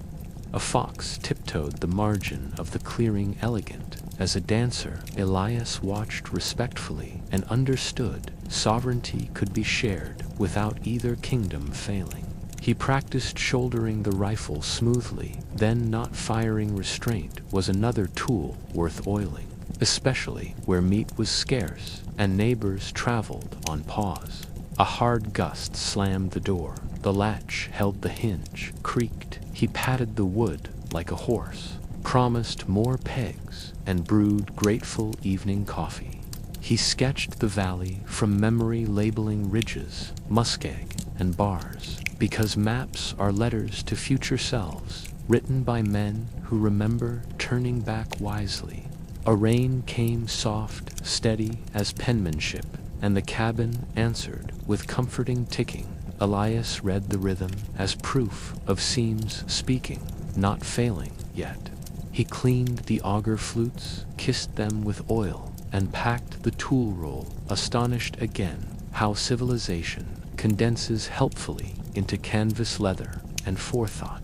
A fox tiptoed the margin of the clearing, elegant as a dancer. Elias watched respectfully and understood sovereignty could be shared without either kingdom failing. He practiced shouldering the rifle smoothly, then not firing. Restraint was another tool worth oiling, especially where meat was scarce and neighbors traveled on pause. A hard gust slammed the door. The latch held, the hinge creaked. He patted the wood like a horse, promised more pegs, and brewed grateful evening coffee. He sketched the valley from memory, labeling ridges, muskeg, and bars, because maps are letters to future selves, written by men who remember turning back wisely. A rain came, soft, steady as penmanship, and the cabin answered with comforting ticking. Elias read the rhythm as proof of seams speaking, not failing yet. He cleaned the auger flutes, kissed them with oil, and packed the tool roll, astonished again how civilization condenses helpfully into canvas leather and forethought.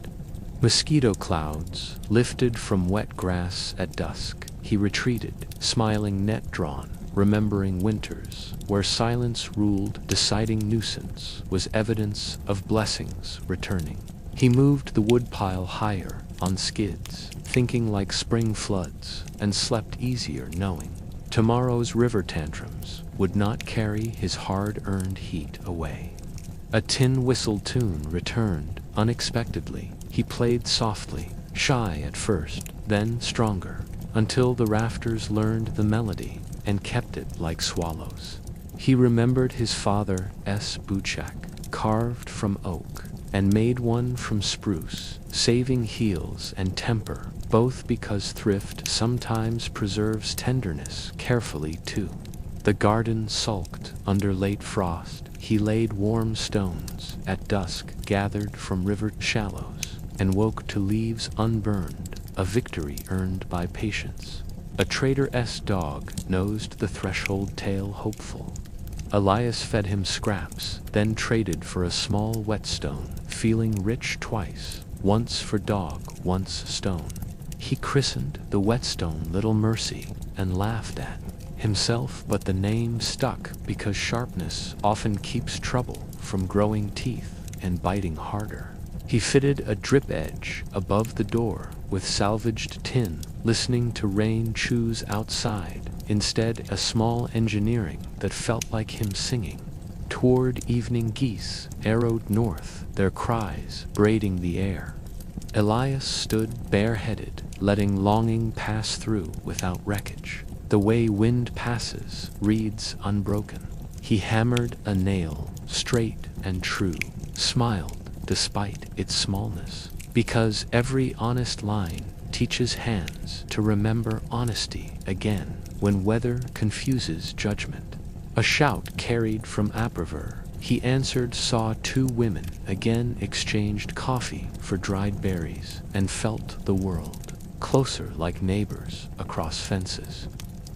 Mosquito clouds lifted from wet grass at dusk. He retreated, smiling, net drawn, remembering winters where silence ruled. Deciding nuisance was evidence of blessings returning. He moved the woodpile higher on skids, thinking like spring floods, and slept easier knowing tomorrow's river tantrums would not carry his hard-earned heat away. A tin whistle tune returned unexpectedly. He played softly, shy at first, then stronger, until the rafters learned the melody and kept it like swallows. He remembered his father's butchak, carved from oak, and made one from spruce, saving heels and temper, both because thrift sometimes preserves tenderness carefully too. The garden sulked under late frost. He laid warm stones at dusk, gathered from river shallows, and woke to leaves unburned, a victory earned by patience. A trader's dog nosed the threshold, tail hopeful. Elias fed him scraps, then traded for a small whetstone, feeling rich twice, once for dog, once stone. He christened the whetstone Little Mercy and laughed at himself, but the name stuck because sharpness often keeps trouble from growing teeth and biting harder. He fitted a drip edge above the door with salvaged tin, listening to rain chews outside, instead a small engineering that felt like him singing. Toward evening geese arrowed north, their cries braiding the air. Elias stood bareheaded, letting longing pass through without wreckage. The way wind passes, reeds unbroken. He hammered a nail, straight and true, smiled despite its smallness, because every honest line teaches hands to remember honesty again when weather confuses judgment. A shout carried from upriver. He answered, saw two women, again exchanged coffee for dried berries, and felt the world closer like neighbors across fences.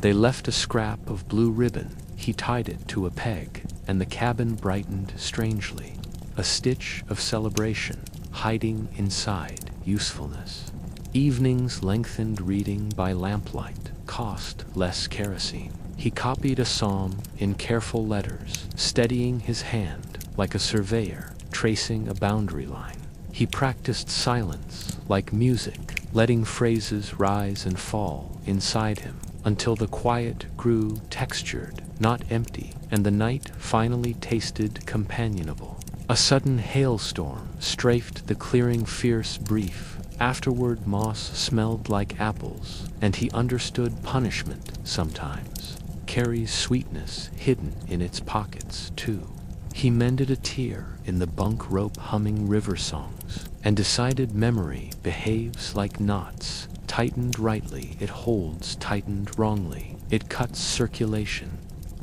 They left a scrap of blue ribbon. He tied it to a peg, and the cabin brightened strangely. A stitch of celebration, hiding inside usefulness. Evenings lengthened reading by lamplight, cost less kerosene. He copied a psalm in careful letters, steadying his hand like a surveyor tracing a boundary line. He practiced silence like music, letting phrases rise and fall inside him until the quiet grew textured, not empty, and the night finally tasted companionable. A sudden hailstorm strafed the clearing, fierce, brief. Afterward, moss smelled like apples, and he understood punishment sometimes carries sweetness hidden in its pockets, too. He mended a tear in the bunk rope, humming river songs, and decided memory behaves like knots. Tightened rightly, it holds. Tightened wrongly, it cuts circulation.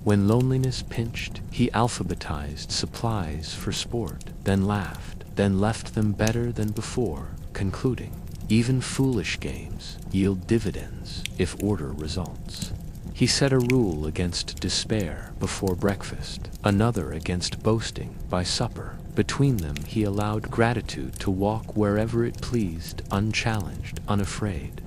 When loneliness pinched, he alphabetized supplies for sport, then laughed, then left them better than before, concluding, even foolish games yield dividends if order results. He set a rule against despair before breakfast, another against boasting by supper. Between them he allowed gratitude to walk wherever it pleased, unchallenged, unafraid.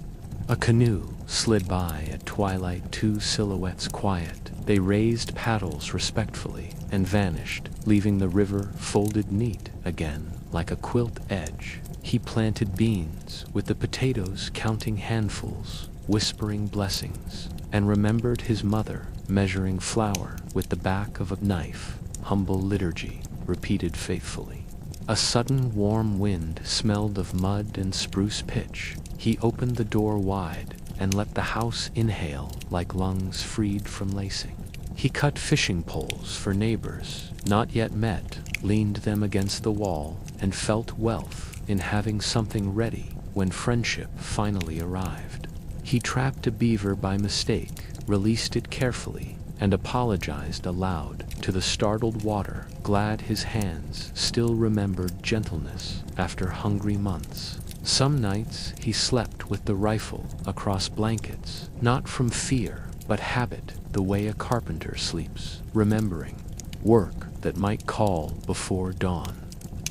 A canoe slid by at twilight, two silhouettes quiet. They raised paddles respectfully and vanished, leaving the river folded neat again like a quilt edge. He planted beans with the potatoes, counting handfuls, whispering blessings, and remembered his mother measuring flour with the back of a knife. Humble liturgy repeated faithfully. A sudden warm wind smelled of mud and spruce pitch. He opened the door wide and let the house inhale like lungs freed from lacing. He cut fishing poles for neighbors not yet met, leaned them against the wall, and felt wealth in having something ready when friendship finally arrived. He trapped a beaver by mistake, released it carefully, and apologized aloud to the startled water, glad his hands still remembered gentleness after hungry months. Some nights he slept with the rifle across blankets, not from fear, but habit, the way a carpenter sleeps, remembering work that might call before dawn.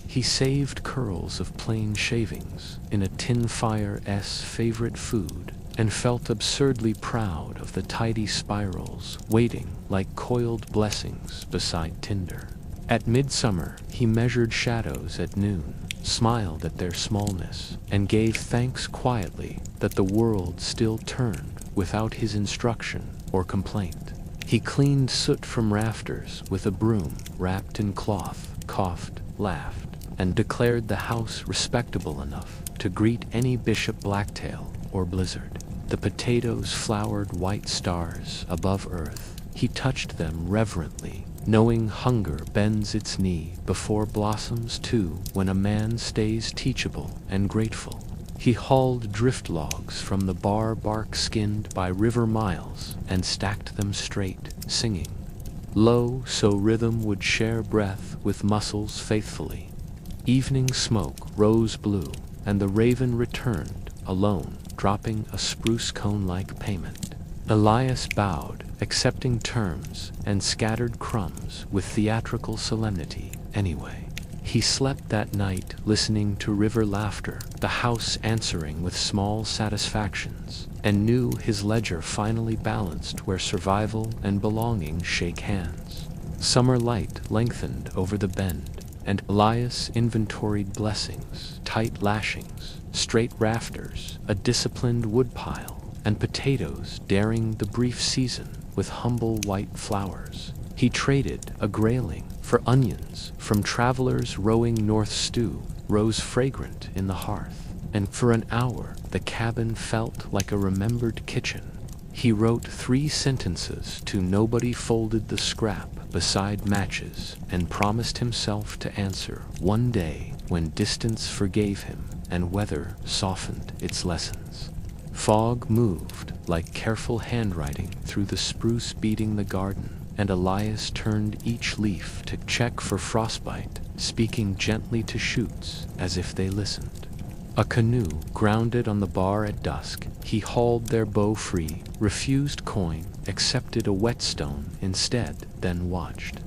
He saved curls of plain shavings in a tin fire's favorite food, and felt absurdly proud of the tidy spirals waiting like coiled blessings beside tinder. At midsummer, he measured shadows at noon, smiled at their smallness, and gave thanks quietly that the world still turned without his instruction or complaint. He cleaned soot from rafters with a broom wrapped in cloth, coughed, laughed, and declared the house respectable enough to greet any bishop blacktail or blizzard. The potatoes flowered white stars above earth. He touched them reverently, knowing hunger bends its knee before blossoms too when a man stays teachable and grateful. He hauled drift logs from the bar, bark skinned by river miles, and stacked them straight, singing low so rhythm would share breath with muscles faithfully. Evening smoke rose blue, and the raven returned alone, dropping a spruce cone-like payment. Elias bowed, accepting terms, and scattered crumbs with theatrical solemnity anyway. He slept that night listening to river laughter, the house answering with small satisfactions, and knew his ledger finally balanced where survival and belonging shake hands. Summer light lengthened over the bend, and Elias inventoried blessings, tight lashings, straight rafters, a disciplined woodpile, and potatoes daring the brief season with humble white flowers. He traded a grayling for onions from travelers rowing north. Stew rose fragrant in the hearth, and for an hour the cabin felt like a remembered kitchen. He wrote 3 sentences to nobody, folded the scrap beside matches, and promised himself to answer one day when distance forgave him and weather softened its lessons. Fog moved like careful handwriting through the spruce beating the garden, and Elias turned each leaf to check for frostbite, speaking gently to shoots as if they listened. A canoe grounded on the bar at dusk. He hauled their bow free, refused coin, accepted a whetstone instead, then watched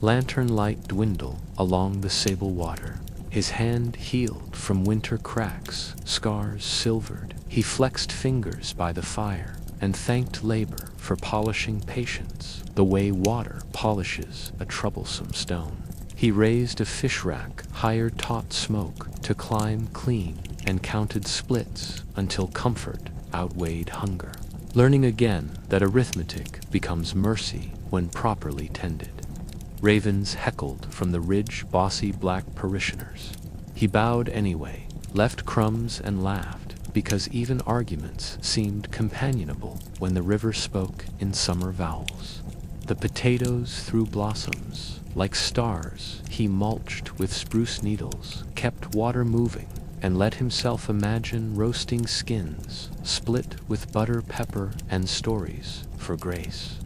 lantern light dwindle along the sable water. His hand healed from winter cracks, scars silvered. He flexed fingers by the fire and thanked labor for polishing patience, the way water polishes a troublesome stone. He raised a fish rack higher, taught smoke to climb clean, and counted splits until comfort outweighed hunger, learning again that arithmetic becomes mercy when properly tended. Ravens heckled from the ridge bossy black parishioners. He bowed anyway, left crumbs and laughed, because even arguments seemed companionable when the river spoke in summer vowels. The potatoes threw blossoms like stars. He mulched with spruce needles, kept water moving, and let himself imagine roasting skins, split with butter, pepper, and stories for grace.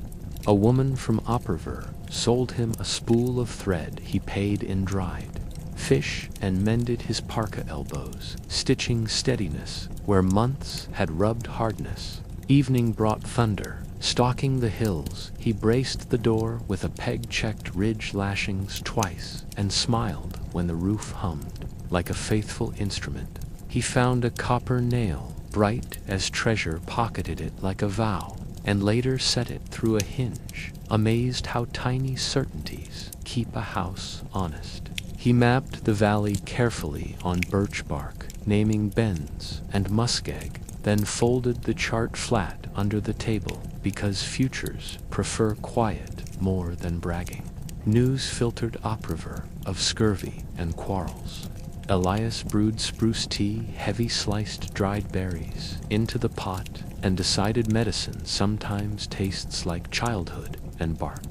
A woman from Opperver sold him a spool of thread he paid in dried fish, and mended his parka elbows, stitching steadiness where months had rubbed hardness. Evening brought thunder, stalking the hills. He braced the door with a peg-checked ridge lashings twice, and smiled when the roof hummed like a faithful instrument. He found a copper nail, bright as treasure, pocketed it like a vow, and later set it through a hinge, amazed how tiny certainties keep a house honest. He mapped the valley carefully on birch bark, naming bends and muskeg, then folded the chart flat under the table, because futures prefer quiet more than bragging. News filtered Opperver of scurvy and quarrels. Elias brewed spruce tea, heavy sliced dried berries into the pot, and decided medicine sometimes tastes like childhood and bark.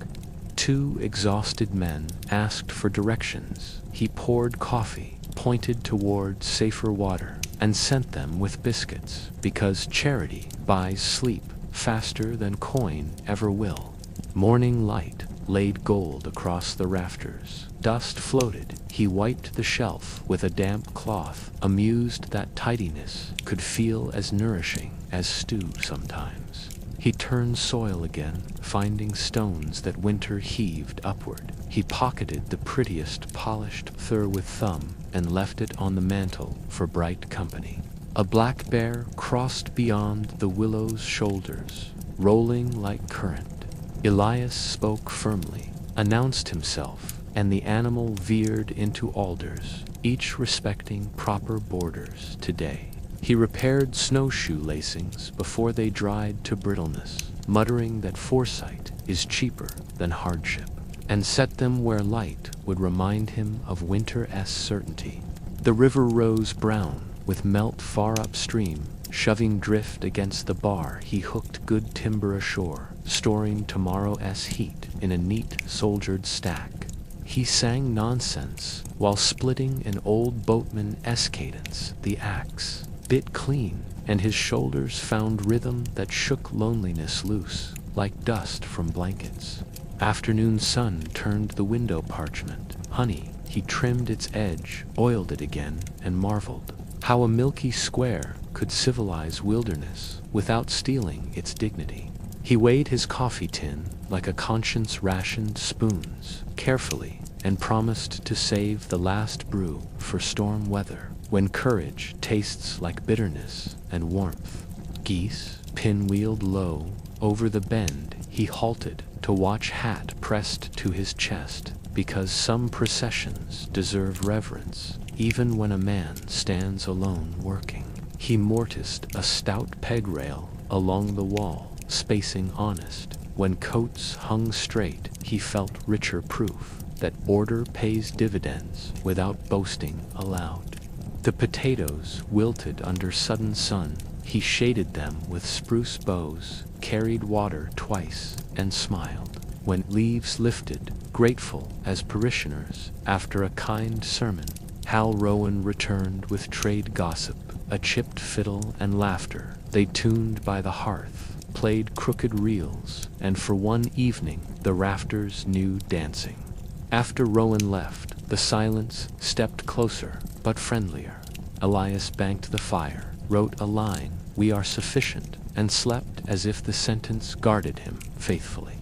2 exhausted men asked for directions. He poured coffee, pointed toward safer water, and sent them with biscuits, because charity buys sleep faster than coin ever will. Morning light laid gold across the rafters. Dust floated. He wiped the shelf with a damp cloth, amused that tidiness could feel as nourishing as stew sometimes. He turned soil again, finding stones that winter heaved upward. He pocketed the prettiest polished thur with thumb, and left it on the mantel for bright company. A black bear crossed beyond the willow's shoulders, rolling like current. Elias spoke firmly, announced himself, and the animal veered into alders, each respecting proper borders today. He repaired snowshoe lacings before they dried to brittleness, muttering that foresight is cheaper than hardship, and set them where light would remind him of winter's certainty. The river rose brown with melt far upstream, shoving drift against the bar. He hooked good timber ashore, storing tomorrow's heat in a neat soldiered stack. He sang nonsense while splitting an old boatman's cadence. The axe bit clean, and his shoulders found rhythm that shook loneliness loose, like dust from blankets. Afternoon sun turned the window parchment. Honey, he trimmed its edge, oiled it again, and marveled how a milky square could civilize wilderness without stealing its dignity. He weighed his coffee tin like a conscience rationed spoons, carefully, and promised to save the last brew for storm weather, when courage tastes like bitterness and warmth. Geese pinwheeled low over the bend. He halted to watch hat pressed to his chest, because some processions deserve reverence, even when a man stands alone working. He mortised a stout peg rail along the wall, spacing honest. When coats hung straight, he felt richer proof that order pays dividends without boasting aloud. The potatoes wilted under sudden sun. He shaded them with spruce boughs, carried water twice, and smiled. When leaves lifted, grateful as parishioners after a kind sermon, Hal Rowan returned with trade gossip, a chipped fiddle and laughter. They tuned by the hearth, played crooked reels, and for one evening the rafters knew dancing. After Rowan left, the silence stepped closer, but friendlier. Elias banked the fire, wrote a line, "We are sufficient," and slept as if the sentence guarded him faithfully.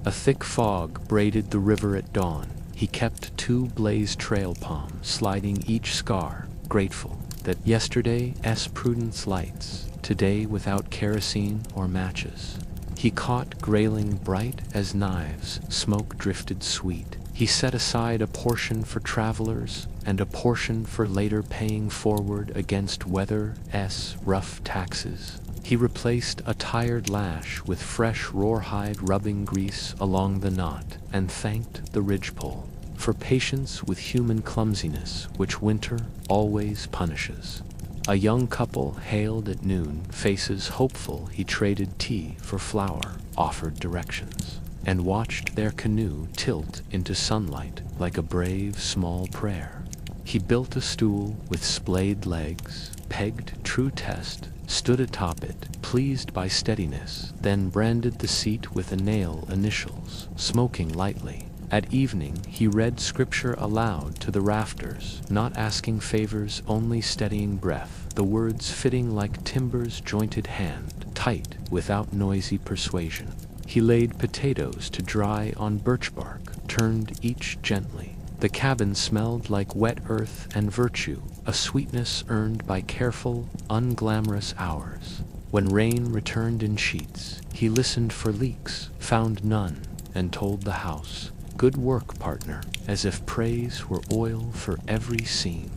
A thick fog braided the river at dawn. He kept 2 blazed trail palms sliding each scar, grateful that yesterday's prudence lights, today without kerosene or matches. He caught grayling bright as knives, smoke drifted sweet. He set aside a portion for travelers and a portion for later paying forward against weather's rough taxes. He replaced a tired lash with fresh rawhide rubbing grease along the knot and thanked the ridgepole for patience with human clumsiness which winter always punishes. A young couple hailed at noon, faces hopeful. He traded tea for flour, offered directions, and watched their canoe tilt into sunlight like a brave small prayer. He built a stool with splayed legs, pegged true test, stood atop it, pleased by steadiness, then branded the seat with a nail initials, smoking lightly. At evening he read scripture aloud to the rafters, not asking favors, only steadying breath, the words fitting like timber's jointed hand, tight without noisy persuasion. He laid potatoes to dry on birch bark, turned each gently. The cabin smelled like wet earth and virtue, a sweetness earned by careful, unglamorous hours. When rain returned in sheets, he listened for leaks, found none, and told the house, "Good work, partner," as if praise were oil for every seam.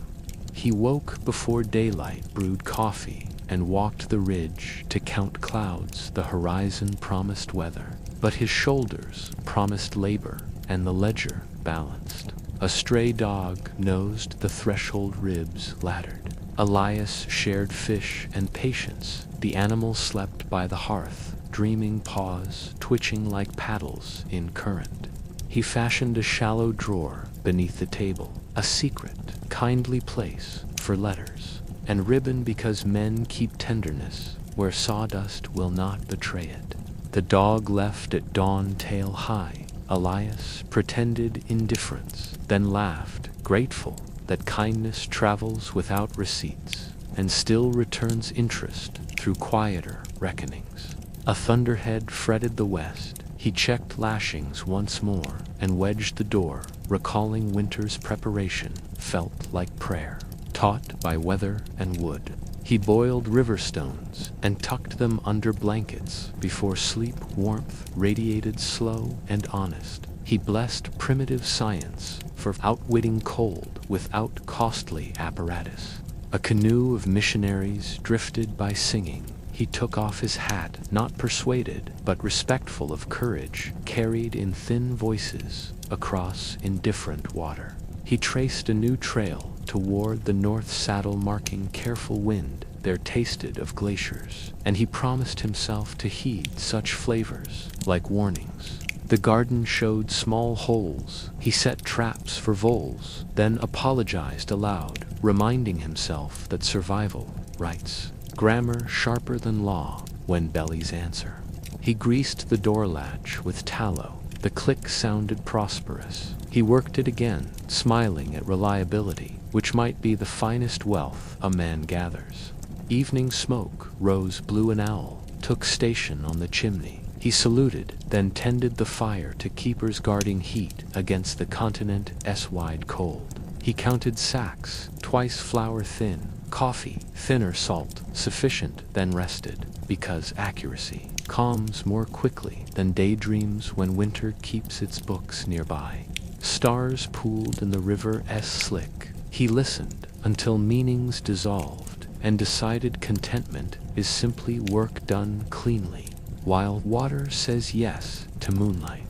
He woke before daylight, brewed coffee, and walked the ridge to count clouds. The horizon promised weather, but his shoulders promised labor, and the ledger balanced. A stray dog nosed the threshold, ribs laddered. Elias shared fish and patience. The animal slept by the hearth, dreaming paws twitching like paddles in current. He fashioned a shallow drawer beneath the table, a secret, kindly place for letters, and ribbon because men keep tenderness where sawdust will not betray it. The dog left at dawn, tail high. Elias pretended indifference, then laughed, grateful that kindness travels without receipts and still returns interest through quieter reckonings. A thunderhead fretted the west. He checked lashings once more and wedged the door, recalling winter's preparation, felt like prayer, taught by weather and wood. He boiled river stones and tucked them under blankets before sleep. Warmth radiated slow and honest. He blessed primitive science for outwitting cold without costly apparatus. A canoe of missionaries drifted by singing. He took off his hat, not persuaded, but respectful of courage, carried in thin voices across indifferent water. He traced a new trail toward the north saddle, marking careful wind there tasted of glaciers, and he promised himself to heed such flavors like warnings. The garden showed small holes. He set traps for voles, then apologized aloud, reminding himself that survival writes grammar sharper than law when bellies answer. He greased the door latch with tallow. The click sounded prosperous. He worked it again, smiling at reliability, which might be the finest wealth a man gathers. Evening smoke rose blue. An owl took station on the chimney. He saluted, then tended the fire to keepers guarding heat against the continent's wide cold. He counted sacks, twice flour thin, coffee, thinner salt, sufficient, then rested, because accuracy calms more quickly than daydreams when winter keeps its books nearby. Stars pooled in the river's slick. He listened until meanings dissolved and decided contentment is simply work done cleanly, while water says yes to moonlight.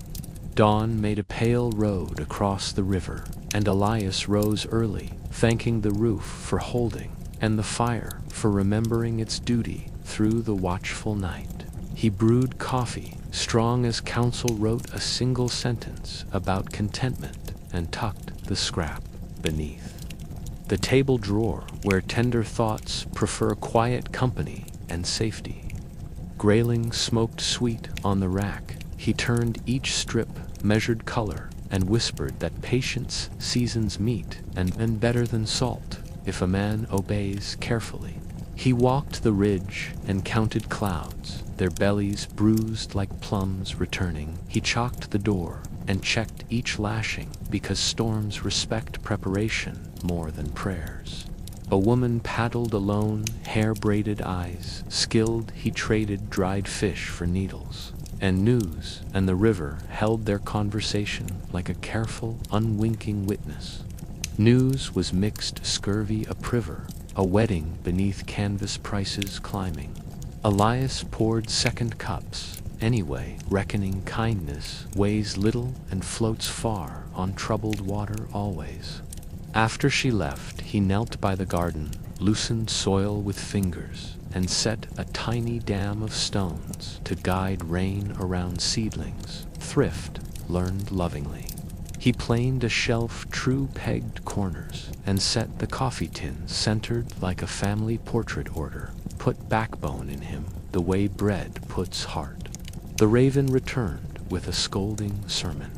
Dawn made a pale road across the river, and Elias rose early, thanking the roof for holding, and the fire for remembering its duty through the watchful night. He brewed coffee, strong as counsel wrote a single sentence about contentment, and tucked the scrap beneath the table drawer where tender thoughts prefer quiet company and safety. Grayling smoked sweet on the rack. He turned each strip, measured color, and whispered that patience seasons meat and better than salt if a man obeys carefully. He walked the ridge and counted clouds, their bellies bruised like plums returning. He chalked the door and checked each lashing because storms respect preparation more than prayers. A woman paddled alone, hair-braided eyes. Skilled, he traded dried fish for needles. And news and the river held their conversation like a careful, unwinking witness. News was mixed scurvy apriver, a wedding beneath canvas prices climbing. Elias poured second cups. Anyway, reckoning kindness weighs little and floats far on troubled water always. After she left, he knelt by the garden, loosened soil with fingers, and set a tiny dam of stones to guide rain around seedlings. Thrift learned lovingly. He planed a shelf true pegged corners and set the coffee tin centered like a family portrait order. Put backbone in him the way bread puts heart. The raven returned with a scolding sermon.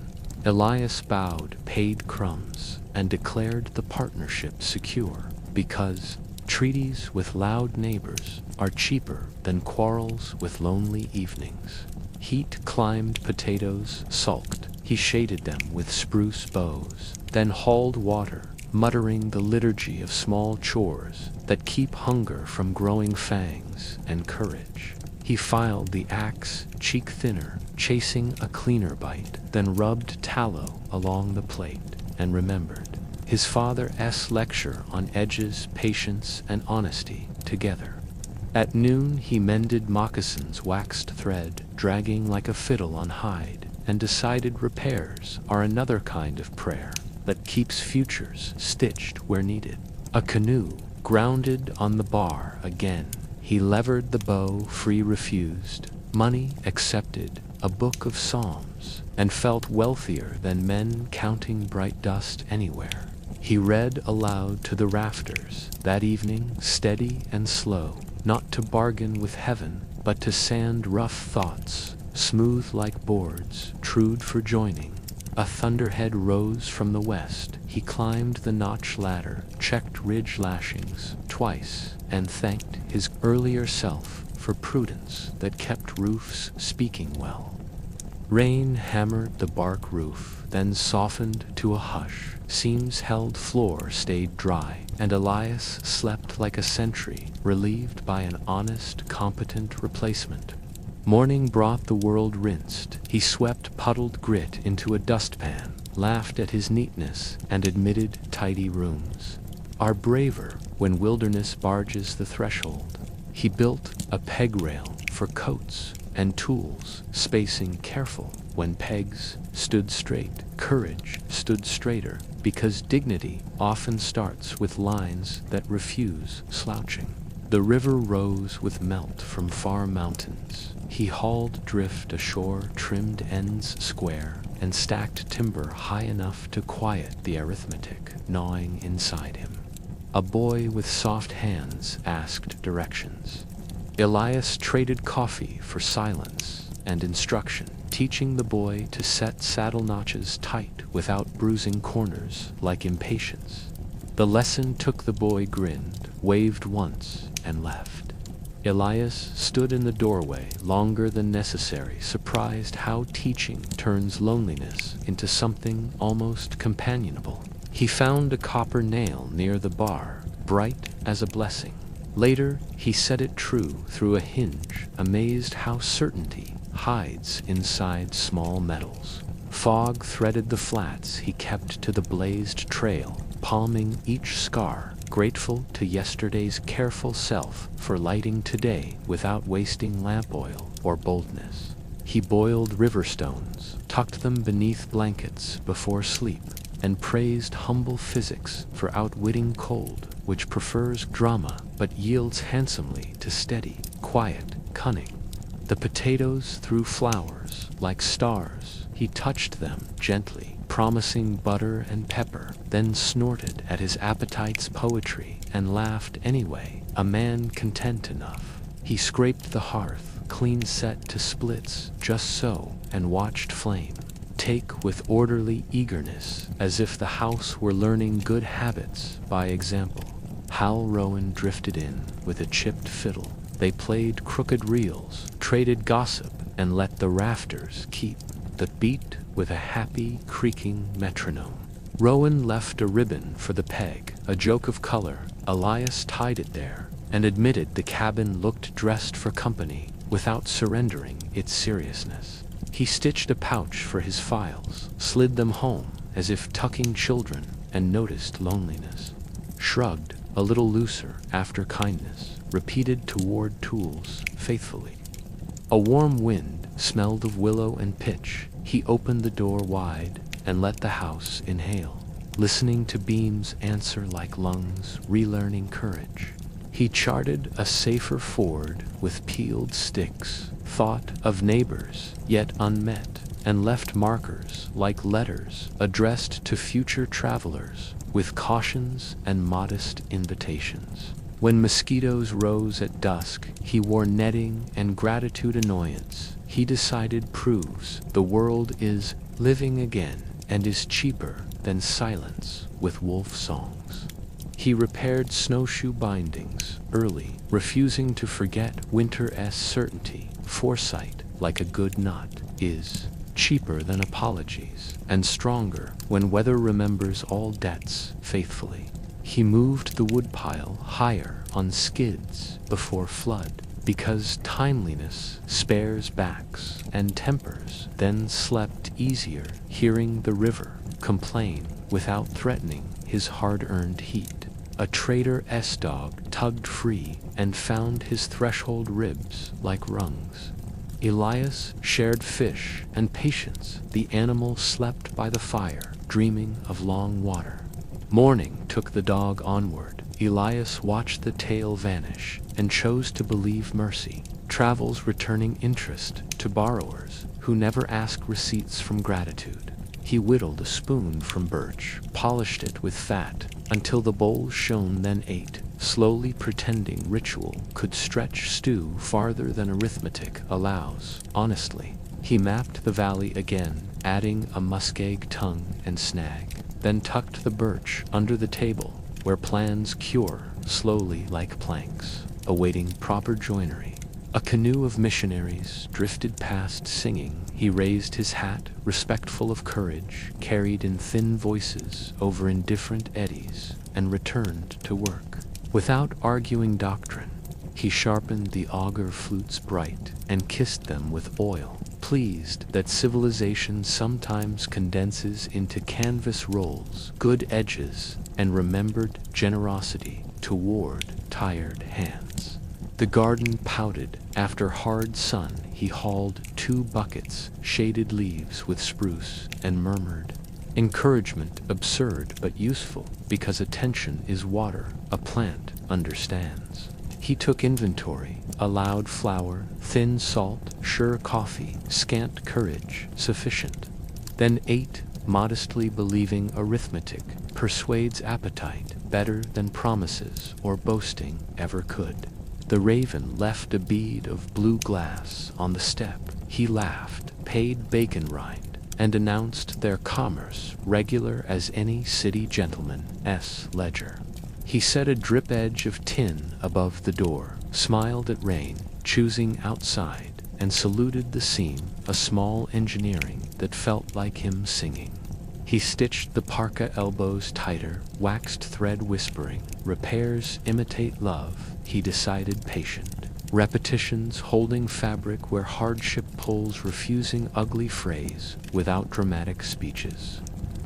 Elias bowed, paid crumbs, and declared the partnership secure, because treaties with loud neighbors are cheaper than quarrels with lonely evenings. Heat climbed potatoes, sulked. He shaded them with spruce boughs, then hauled water, muttering the liturgy of small chores that keep hunger from growing fangs and courage. He filed the axe, cheek thinner, chasing a cleaner bite, then rubbed tallow along the plate, and remembered his father's lecture on edges, patience, and honesty together. At noon he mended moccasins, waxed thread, dragging like a fiddle on hide, and decided repairs are another kind of prayer that keeps futures stitched where needed. A canoe grounded on the bar again. He levered the bow, free refused, money accepted, a book of psalms, and felt wealthier than men counting bright dust anywhere. He read aloud to the rafters that evening, steady and slow, not to bargain with heaven, but to sand rough thoughts, smooth like boards, trued for joining. A thunderhead rose from the west. He climbed the notch ladder, checked ridge lashings twice, and thanked his earlier self for prudence that kept roofs speaking well. Rain hammered the bark roof, then softened to a hush. Seams held floor stayed dry, and Elias slept like a sentry, relieved by an honest, competent replacement. Morning brought the world rinsed. He swept puddled grit into a dustpan, laughed at his neatness, and admitted tidy rooms are braver when wilderness barges the threshold. He built a peg rail for coats and tools, spacing careful when pegs stood straight. Courage stood straighter, because dignity often starts with lines that refuse slouching. The river rose with melt from far mountains. He hauled drift ashore, trimmed ends square, and stacked timber high enough to quiet the arithmetic gnawing inside him. A boy with soft hands asked directions. Elias traded coffee for silence and instruction, teaching the boy to set saddle notches tight without bruising corners like impatience. The lesson took the boy grinned, waved once, and left. Elias stood in the doorway longer than necessary, surprised how teaching turns loneliness into something almost companionable. He found a copper nail near the bar, bright as a blessing. Later, he set it true through a hinge, amazed how certainty hides inside small metals. Fog threaded the flats he kept to the blazed trail, palming each scar, grateful to yesterday's careful self for lighting today without wasting lamp oil or boldness. He boiled river stones, tucked them beneath blankets before sleep, and praised humble physics for outwitting cold, which prefers drama but yields handsomely to steady, quiet cunning. The potatoes threw flowers like stars. He touched them gently, promising butter and pepper, then snorted at his appetite's poetry and laughed anyway, a man content enough. He scraped the hearth, clean set to splits, just so, and watched flame take with orderly eagerness, as if the house were learning good habits by example. Hal Rowan drifted in with a chipped fiddle. They played crooked reels, traded gossip, and let the rafters keep the beat with a happy, creaking metronome. Rowan left a ribbon for the peg, a joke of color. Elias tied it there, and admitted the cabin looked dressed for company without surrendering its seriousness. He stitched a pouch for his files, slid them home as if tucking children, and noticed loneliness. Shrugged, a little looser after kindness, repeated toward tools faithfully. A warm wind smelled of willow and pitch. He opened the door wide and let the house inhale, listening to beams answer like lungs, relearning courage. He charted a safer ford with peeled sticks, thought of neighbors yet unmet, and left markers like letters addressed to future travelers with cautions and modest invitations. When mosquitoes rose at dusk, he wore netting, and gratitude annoyance, he decided, proves the world is living again and is cheaper than silence with wolf songs. He repaired snowshoe bindings early, refusing to forget winter's certainty. Foresight, like a good knot, is cheaper than apologies, and stronger when weather remembers all debts faithfully. He moved the woodpile higher on skids before flood, because timeliness spares backs and tempers, then slept easier, hearing the river complain without threatening his hard-earned heat. A trader's dog tugged free and found his threshold ribs like rungs. Elias shared fish and patience. The animal slept by the fire, dreaming of long water. Morning took the dog onward. Elias watched the tail vanish and chose to believe mercy. Travels returning interest to borrowers who never ask receipts from gratitude. He whittled a spoon from birch, polished it with fat until the bowl shone, then ate, slowly pretending ritual could stretch stew farther than arithmetic allows. Honestly, he mapped the valley again, adding a muskeg tongue and snag, then tucked the birch under the table where plans cure slowly like planks, awaiting proper joinery. A canoe of missionaries drifted past singing. He raised his hat, respectful of courage, carried in thin voices over indifferent eddies, and returned to work. Without arguing doctrine, he sharpened the auger flutes bright and kissed them with oil, pleased that civilization sometimes condenses into canvas rolls, good edges, and remembered generosity toward tired hands. The garden pouted. After hard sun, he hauled 2 buckets, shaded leaves with spruce, and murmured, encouragement absurd but useful, because attention is water, a plant understands. He took inventory, allowed flour, thin salt, sure coffee, scant courage, sufficient. Then ate, modestly believing arithmetic persuades appetite better than promises or boasting ever could. The raven left a bead of blue glass on the step. He laughed, paid bacon rind, and announced their commerce regular as any city gentleman's ledger. He set a drip edge of tin above the door, smiled at rain, choosing outside, and saluted the seam, a small engineering that felt like him singing. He stitched the parka elbows tighter, waxed thread whispering, repairs imitate love, he decided patient. Repetitions holding fabric where hardship pulls, refusing ugly phrase without dramatic speeches.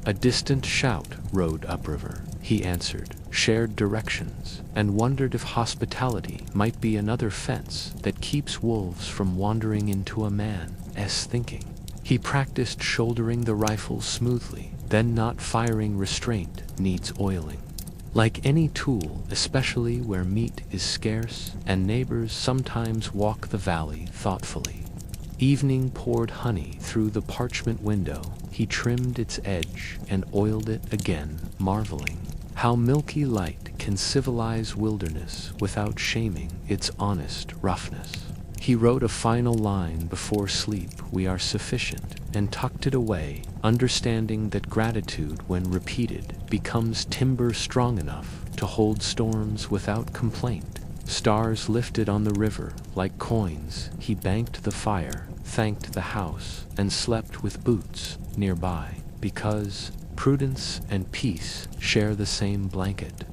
A distant shout rode upriver. He answered, shared directions, and wondered if hospitality might be another fence that keeps wolves from wandering into a man's thinking. He practiced shouldering the rifle smoothly, then not firing. Restraint needs oiling. Like any tool, especially where meat is scarce, and neighbors sometimes walk the valley thoughtfully. Evening poured honey through the parchment window. He trimmed its edge and oiled it again, marveling how milky light can civilize wilderness without shaming its honest roughness. He wrote a final line before sleep, we are sufficient, and tucked it away, understanding that gratitude, when repeated, becomes timber strong enough to hold storms without complaint. Stars lifted on the river like coins. He banked the fire, thanked the house, and slept with boots nearby, because prudence and peace share the same blanket.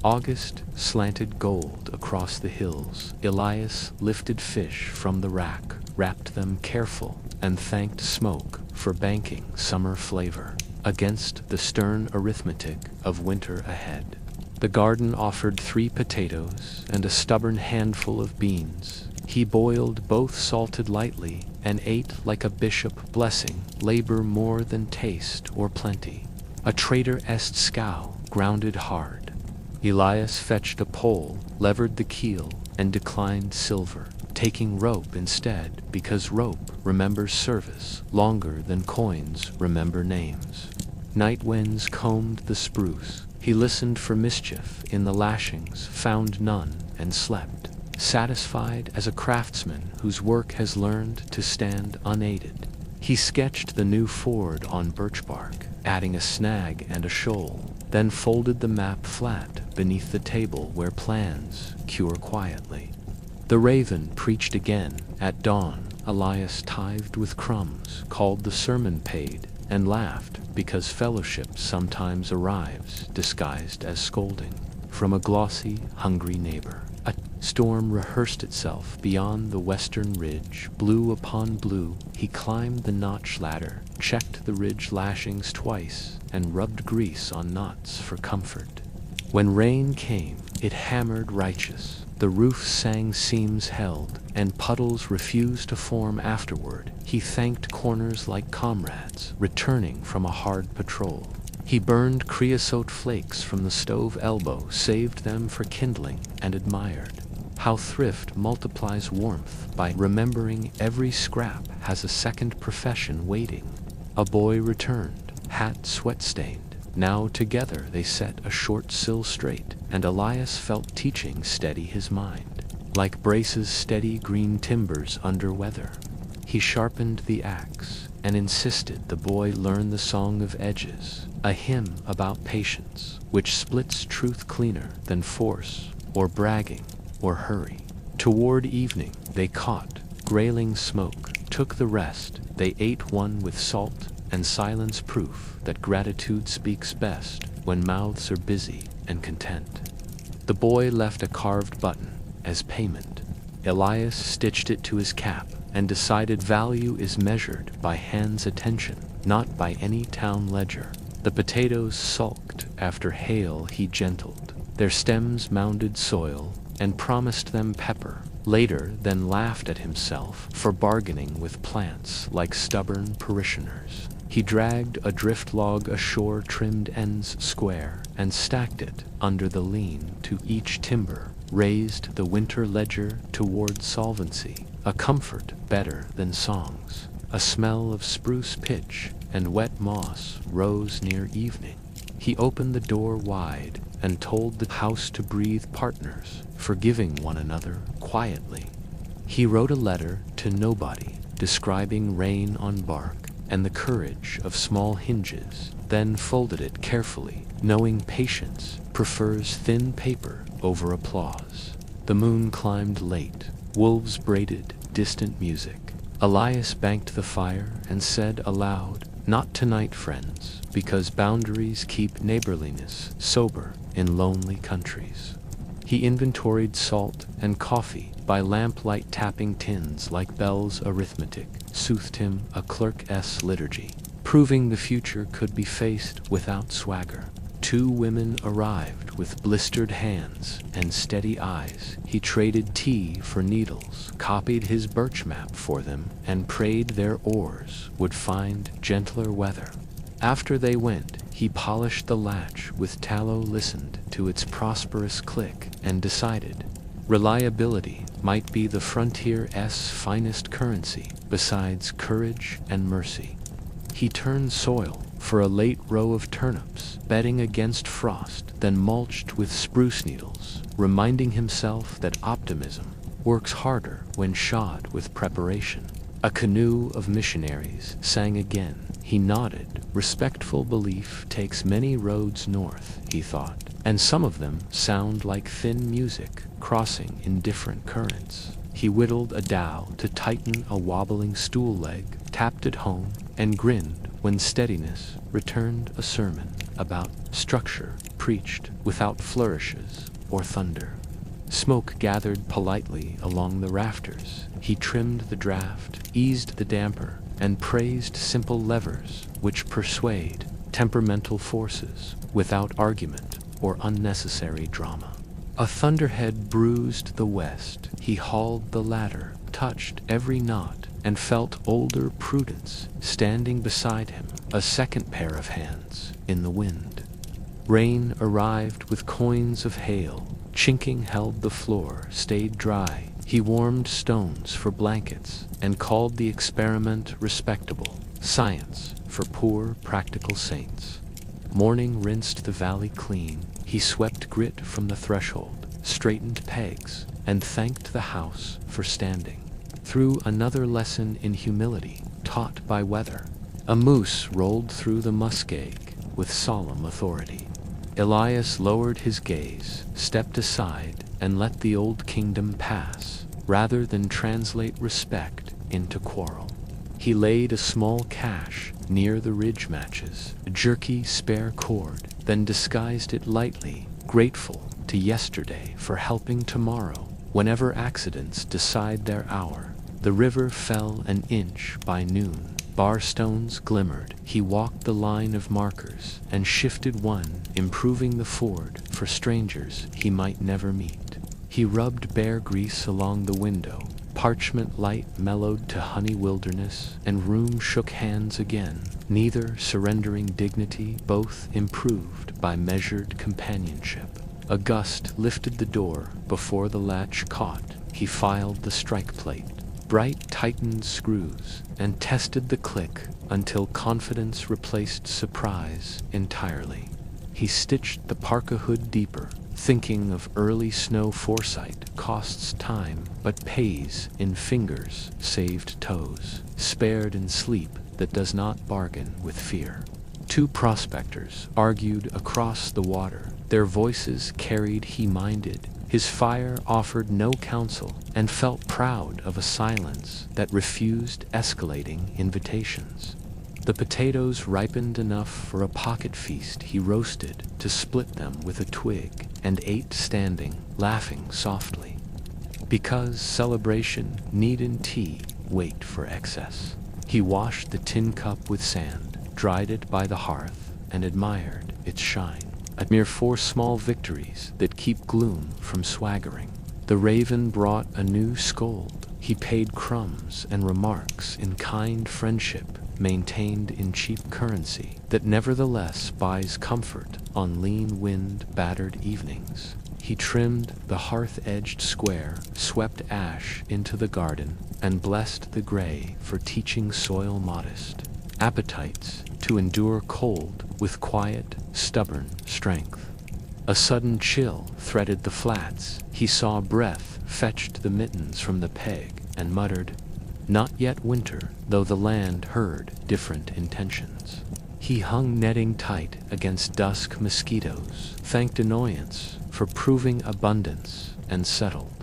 August slanted gold across the hills. Elias lifted fish from the rack, wrapped them careful, and thanked smoke for banking summer flavor against the stern arithmetic of winter ahead. The garden offered 3 potatoes and a stubborn handful of beans. He boiled both, salted lightly, and ate like a bishop, blessing labor more than taste or plenty. A traitor-est scow grounded hard. Elias fetched a pole, levered the keel, and declined silver, taking rope instead, because rope remembers service longer than coins remember names. Night winds combed the spruce. He listened for mischief in the lashings, found none, and slept, satisfied as a craftsman whose work has learned to stand unaided. He sketched the new ford on birch bark, adding a snag and a shoal, then folded the map flat beneath the table where plans cure quietly. The raven preached again at dawn. Elias tithed with crumbs, called the sermon paid, and laughed because fellowship sometimes arrives disguised as scolding from a glossy, hungry neighbor. A storm rehearsed itself beyond the western ridge, blue upon blue. He climbed the notch ladder, checked the ridge lashings twice, and rubbed grease on knots for comfort. When rain came, it hammered righteous. The roof sang, seams held, and puddles refused to form afterward. He thanked corners like comrades, returning from a hard patrol. He burned creosote flakes from the stove elbow, saved them for kindling, and admired how thrift multiplies warmth by remembering every scrap has a second profession waiting. A boy returned, hat sweat-stained. Now together they set a short sill straight, and Elias felt teaching steady his mind, like braces steady green timbers under weather. He sharpened the axe, and insisted the boy learn the Song of Edges, a hymn about patience, which splits truth cleaner than force, or bragging, or hurry. Toward evening they caught grayling smoke, took the rest. They ate one with salt and silence, proof that gratitude speaks best when mouths are busy and content. The boy left a carved button as payment. Elias stitched it to his cap and decided value is measured by hands' attention, not by any town ledger. The potatoes sulked after hail. He gentled their stems, mounded soil, and promised them pepper. Later, then laughed at himself for bargaining with plants like stubborn parishioners. He dragged a drift log ashore, trimmed ends square, and stacked it under the lean to each timber, raised the winter ledger toward solvency, a comfort better than songs. A smell of spruce pitch and wet moss rose near evening. He opened the door wide and told the house to breathe, partners, forgiving one another quietly. He wrote a letter to nobody, describing rain on bark and the courage of small hinges, then folded it carefully, knowing patience prefers thin paper over applause. The moon climbed late. Wolves braided distant music. Elias banked the fire and said aloud, "Not tonight, friends, because boundaries keep neighborliness sober in lonely countries." He inventoried salt and coffee by lamplight, tapping tins like Bell's arithmetic soothed him a clerk's liturgy, proving the future could be faced without swagger. 2 women arrived with blistered hands and steady eyes. He traded tea for needles, copied his birch map for them, and prayed their oars would find gentler weather. After they went, he polished the latch with tallow, listened to its prosperous click, and decided reliability might be the frontier's finest currency besides courage and mercy. He turned soil for a late row of turnips, bedding against frost, then mulched with spruce needles, reminding himself that optimism works harder when shod with preparation. A canoe of missionaries sang again. He nodded. Respectful belief takes many roads north, he thought, and some of them sound like thin music crossing in different currents. He whittled a dowel to tighten a wobbling stool leg, tapped it home, and grinned when steadiness returned a sermon about structure, preached without flourishes or thunder. Smoke gathered politely along the rafters. He trimmed the draft, eased the damper, and praised simple levers which persuade temperamental forces without argument or unnecessary drama. A thunderhead bruised the west. He hauled the ladder, touched every knot, and felt older Prudence standing beside him, a second pair of hands in the wind. Rain arrived with coins of hail. Chinking held the floor, stayed dry. He warmed stones for blankets and called the experiment respectable, science for poor practical saints. Morning rinsed the valley clean. He swept grit from the threshold, straightened pegs, and thanked the house for standing. Through another lesson in humility, taught by weather, a moose rolled through the muskeg with solemn authority. Elias lowered his gaze, stepped aside, and let the old kingdom pass, rather than translate respect into quarrel. He laid a small cache near the ridge matches, a jerky spare cord, then disguised it lightly, grateful to yesterday for helping tomorrow whenever accidents decide their hour. The river fell an inch by noon. Bar stones glimmered. He walked the line of markers and shifted one, improving the ford for strangers he might never meet. He rubbed bear grease along the window. Parchment light mellowed to honey wilderness, and room shook hands again, neither surrendering dignity, both improved by measured companionship. A gust lifted the door before the latch caught. He filed the strike plate, bright tightened screws, and tested the click until confidence replaced surprise entirely. He stitched the parka hood deeper, thinking of early snow. Foresight costs time, but pays in fingers, saved toes, spared in sleep that does not bargain with fear. 2 prospectors argued across the water. Their voices carried. He minded. His fire offered no counsel, and felt proud of a silence that refused escalating invitations. The potatoes ripened enough for a pocket feast. He roasted to split them with a twig, and ate standing, laughing softly. Because celebration needn't tea wait for excess. He washed the tin cup with sand, dried it by the hearth, and admired its shine. A mere 4 small victories that keep gloom from swaggering. The raven brought a new scold. He paid crumbs and remarks in kind friendship, maintained in cheap currency that nevertheless buys comfort on lean wind-battered evenings. He trimmed the hearth-edged square, swept ash into the garden, and blessed the gray for teaching soil modest appetites to endure cold with quiet, stubborn strength. A sudden chill threaded the flats. He saw breath, fetched the mittens from the peg, and muttered, "Not yet winter," though the land heard different intentions. He hung netting tight against dusk mosquitoes, thanked annoyance for proving abundance, and settled.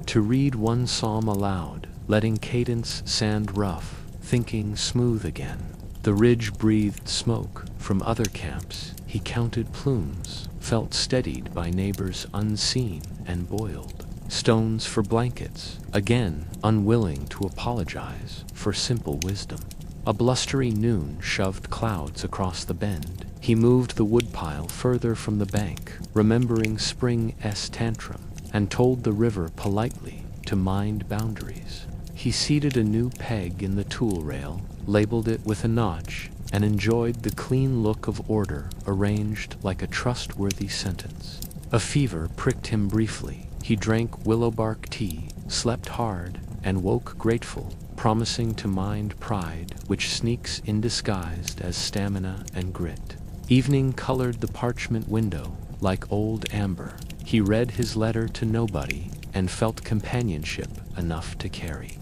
to read one psalm aloud, letting cadence sand rough, thinking smooth again. The ridge breathed smoke from other camps. He counted plumes, felt steadied by neighbors unseen, and boiled stones for blankets, again unwilling to apologize for simple wisdom. A blustery noon shoved clouds across the bend. He moved the woodpile further from the bank, remembering spring's tantrum, and told the river politely to mind boundaries. He seated a new peg in the tool rail, labeled it with a notch, and enjoyed the clean look of order arranged like a trustworthy sentence. A fever pricked him briefly. He drank willowbark tea, slept hard, and woke grateful, promising to mind pride, which sneaks in disguised as stamina and grit. Evening colored the parchment window like old amber. He read his letter to nobody and felt companionship enough to carry.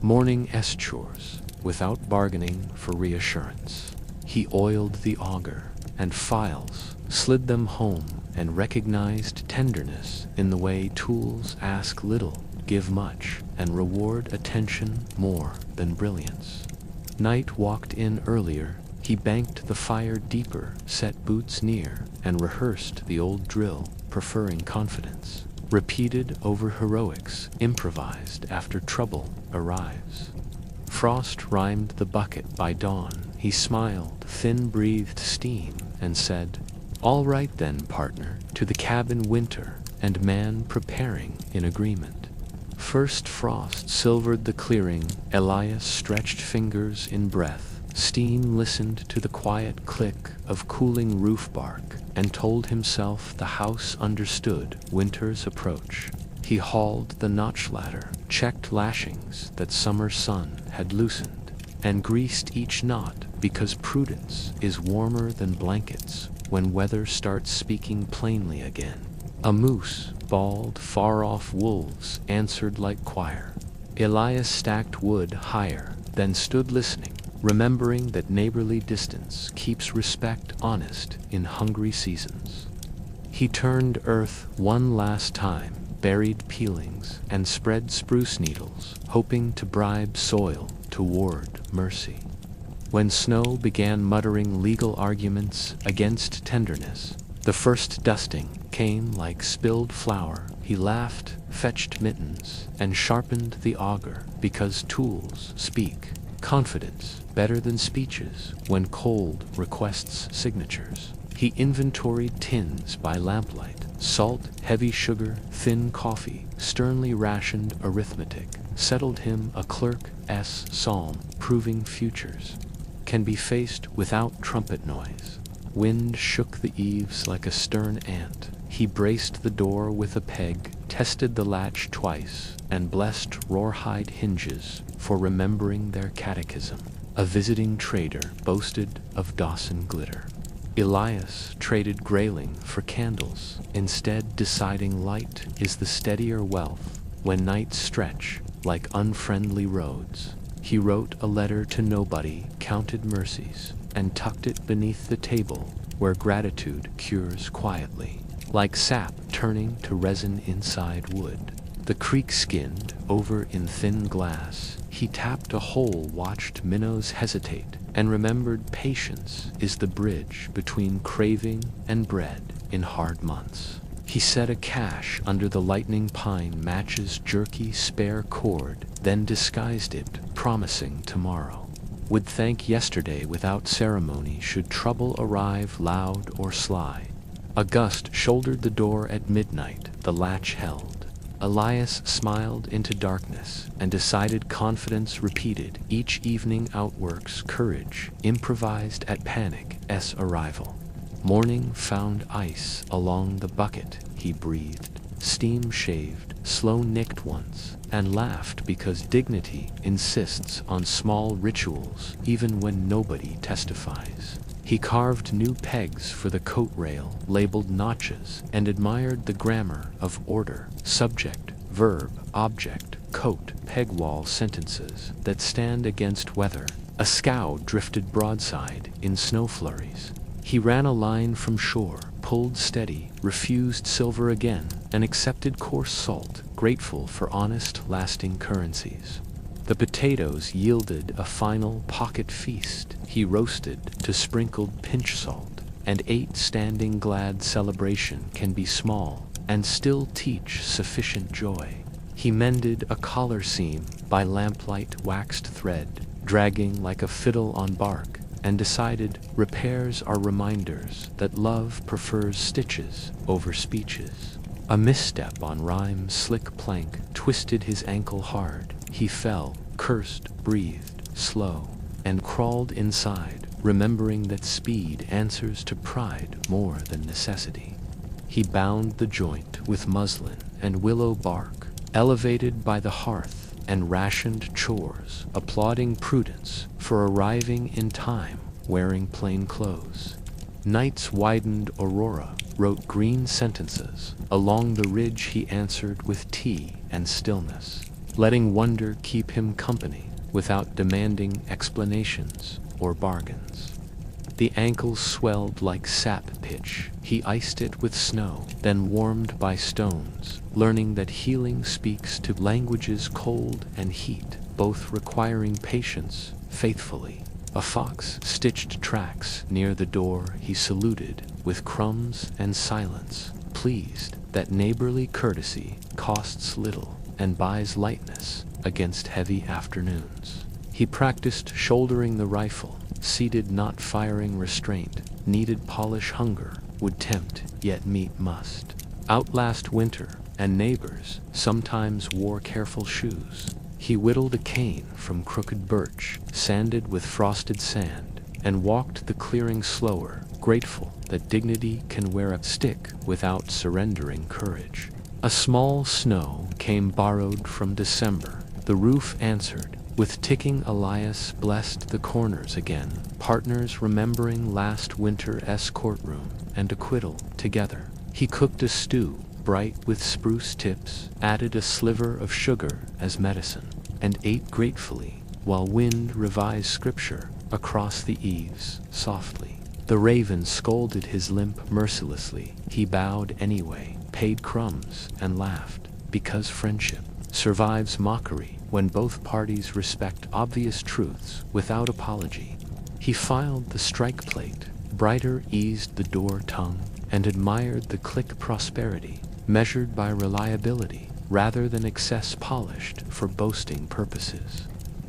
Morning's chores, without bargaining for reassurance. He oiled the auger and files, slid them home, and recognized tenderness in the way tools ask little, give much, and reward attention more than brilliance. Night walked in earlier. He banked the fire deeper, set boots near, and rehearsed the old drill, preferring confidence. Repeated over heroics, improvised after trouble arrives. Frost rhymed the bucket by dawn. He smiled, thin-breathed steam, and said, "All right then, partner, to the cabin winter," and man preparing in agreement. First frost silvered the clearing. Elias stretched fingers in breath. Steam listened to the quiet click of cooling roof bark and told himself the house understood winter's approach. He hauled the notch ladder, checked lashings that summer sun had loosened, and greased each knot because prudence is warmer than blankets when weather starts speaking plainly again. A moose bawled far-off wolves answered like choir. Elias stacked wood higher, then stood listening, remembering that neighborly distance keeps respect honest in hungry seasons. He turned earth one last time, buried peelings, and spread spruce needles, hoping to bribe soil toward mercy. When snow began muttering legal arguments against tenderness, the first dusting came like spilled flour. He laughed, fetched mittens, and sharpened the auger, because tools speak confidence better than speeches when cold requests signatures. He inventoried tins by lamplight, salt, heavy sugar, thin coffee, sternly rationed arithmetic, settled him a clerk's psalm, proving futures can be faced without trumpet noise. Wind shook the eaves like a stern ant. He braced the door with a peg, tested the latch twice, and blessed rawhide hinges for remembering their catechism. A visiting trader boasted of Dawson glitter. Elias traded grayling for candles, instead deciding light is the steadier wealth when nights stretch like unfriendly roads. He wrote a letter to nobody, counted mercies, and tucked it beneath the table where gratitude cures quietly, like sap turning to resin inside wood. The creek skinned over in thin glass. He tapped a hole, watched minnows hesitate, and remembered patience is the bridge between craving and bread in hard months. He set a cache under the lightning pine match's jerky spare cord, then disguised it, promising tomorrow would thank yesterday without ceremony should trouble arrive loud or sly. A gust shouldered the door at midnight, the latch held. Elias smiled into darkness and decided confidence repeated each evening outworks courage, improvised at panic's arrival. Morning found ice along the bucket, he breathed, steam shaved, slow nicked once, and laughed because dignity insists on small rituals even when nobody testifies. He carved new pegs for the coat rail, labeled notches, and admired the grammar of order, subject, verb, object, coat, peg wall sentences that stand against weather. A scow drifted broadside in snow flurries. He ran a line from shore, pulled steady, refused silver again, and accepted coarse salt, grateful for honest, lasting currencies. The potatoes yielded a final pocket feast. He roasted to sprinkled pinch salt, and ate standing glad. Celebration can be small and still teach sufficient joy. He mended a collar seam by lamplight waxed thread, dragging like a fiddle on bark, and decided repairs are reminders that love prefers stitches over speeches. A misstep on Rhyme's slick plank twisted his ankle hard. He fell, cursed, breathed, slow, and crawled inside, remembering that speed answers to pride more than necessity. He bound the joint with muslin and willow bark, elevated by the hearth, and rationed chores, applauding prudence for arriving in time, wearing plain clothes. Night's widened aurora wrote green sentences. Along the ridge he answered with tea and stillness, letting wonder keep him company without demanding explanations or bargains. The ankles swelled like sap pitch. He iced it with snow, then warmed by stones, learning that healing speaks to languages cold and heat, both requiring patience faithfully. A fox stitched tracks near the door. He saluted with crumbs and silence, pleased that neighborly courtesy costs little and buys lightness against heavy afternoons. He practiced shouldering the rifle, seated not firing restraint, needed polish hunger, would tempt, yet meat must. Outlast winter, and neighbors sometimes wore careful shoes. He whittled a cane from crooked birch, sanded with frosted sand, and walked the clearing slower, grateful that dignity can wear a stick without surrendering courage. A small snow came borrowed from December. The roof answered. With ticking Elias blessed the corners again, partners remembering last winter's courtroom and acquittal together. He cooked a stew, bright with spruce tips, added a sliver of sugar as medicine, and ate gratefully, while wind revised scripture across the eaves softly. The raven scolded his limp mercilessly. He bowed anyway, paid crumbs, and laughed, because friendship survives mockery when both parties respect obvious truths without apology. He filed the strike plate, brighter eased the door tongue, and admired the click prosperity, measured by reliability rather than excess polished for boasting purposes.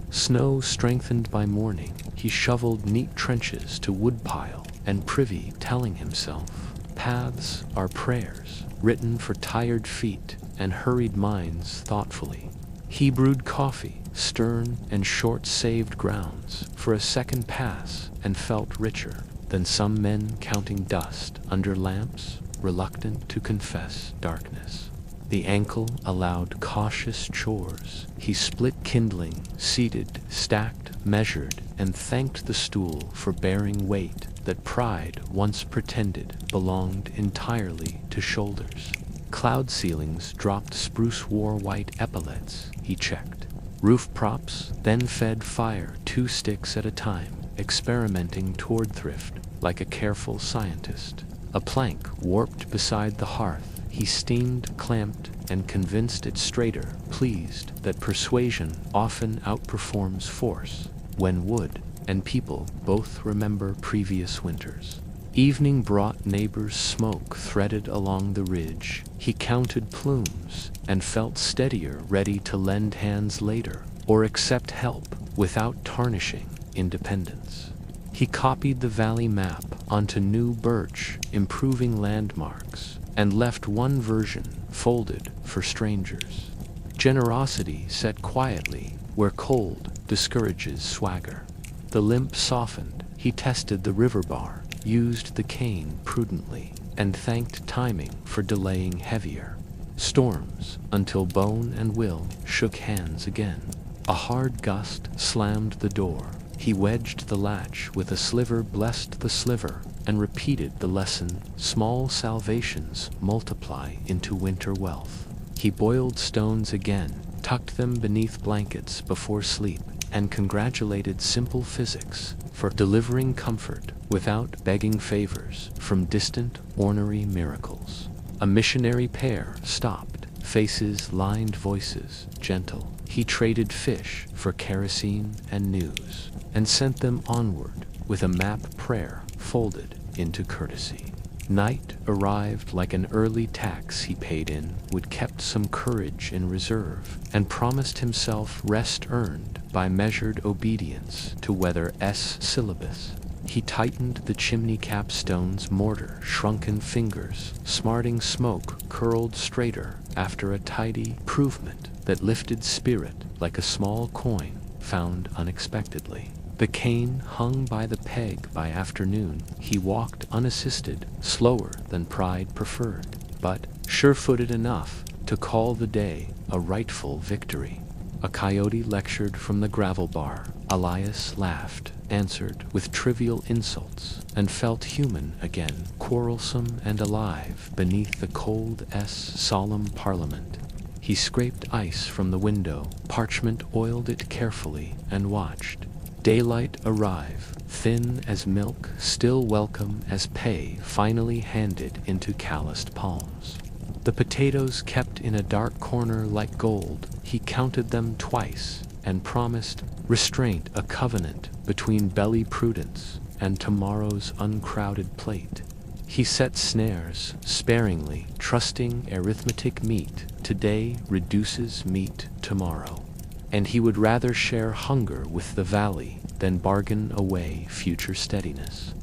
Snow strengthened by morning, he shoveled neat trenches to woodpile and privy, telling himself, paths are prayers, written for tired feet and hurried minds thoughtfully. He brewed coffee, stern and short saved grounds, for a second pass, and felt richer than some men counting dust under lamps, reluctant to confess darkness. The ankle allowed cautious chores. He split kindling, seated, stacked, measured, and thanked the stool for bearing weight that pride once pretended belonged entirely to shoulders. Cloud ceilings dropped spruce war-white epaulets, he checked. Roof props then fed fire 2 sticks at a time, experimenting toward thrift like a careful scientist. A plank warped beside the hearth. He steamed, clamped, and convinced it straighter, pleased that persuasion often outperforms force when wood and people both remember previous winters. Evening brought neighbors' smoke threaded along the ridge. He counted plumes and felt steadier, ready to lend hands later or accept help without tarnishing independence. He copied the valley map onto new birch, improving landmarks, and left one version folded for strangers. Generosity sat quietly where cold discourages swagger. The limp softened. He tested the river bar, used the cane prudently, and thanked timing for delaying heavier storms until bone and will shook hands again. A hard gust slammed the door. He wedged the latch with a sliver, blessed the sliver, and repeated the lesson: small salvations multiply into winter wealth. He boiled stones again, tucked them beneath blankets before sleep, and congratulated simple physics for delivering comfort without begging favors from distant, ornery miracles. A missionary pair stopped, faces lined, voices gentle. He traded fish for kerosene and news, and sent them onward with a map prayer folded into courtesy. Night arrived like an early tax he paid in, would kept some courage in reserve, and promised himself rest earned by measured obedience to weather's syllabus. He tightened the chimney capstone's mortar, shrunken fingers, smarting smoke curled straighter after a tidy provement that lifted spirit like a small coin found unexpectedly. The cane hung by the peg by afternoon. He walked unassisted, slower than pride preferred, but sure-footed enough to call the day a rightful victory. A coyote lectured from the gravel bar. Elias laughed, answered with trivial insults, and felt human again, quarrelsome and alive beneath the cold-'s solemn parliament. He scraped ice from the window, parchment oiled it carefully, and watched. Daylight arrive, thin as milk, still welcome as pay finally handed into calloused palms. The potatoes kept in a dark corner like gold. He counted them twice and promised restraint, a covenant between belly prudence and tomorrow's uncrowded plate. He set snares sparingly, trusting arithmetic meat today reduces meat tomorrow. And he would rather share hunger with the valley than bargain away future steadiness.